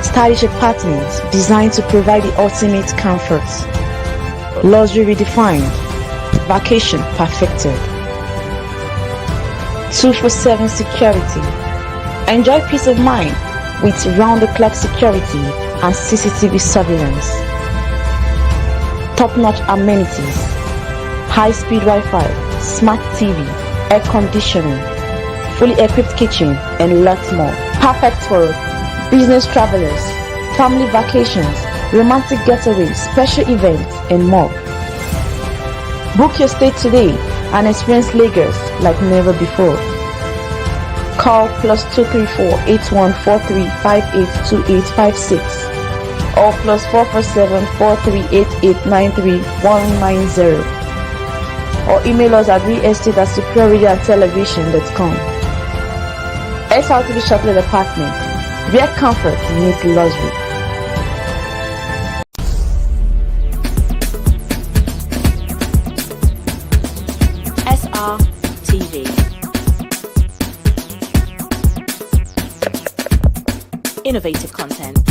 Stylish apartments designed to provide the ultimate comfort. Luxury redefined. Vacation perfected. 24/7 security. Enjoy peace of mind with round-the-clock security and CCTV surveillance. Top-notch amenities. High-speed Wi-Fi, smart TV, air conditioning, fully equipped kitchen, and lots more. Perfect for business travelers, family vacations, romantic getaways, special events, and more. Book your stay today and experience Lagos like never before. Call +234 8143 582856 or +447 4388 190 or email us at realestate@superiorradiotelevision.com. SRTV Chocolate Apartment, where comfort meets luxury. SRTV. Innovative content.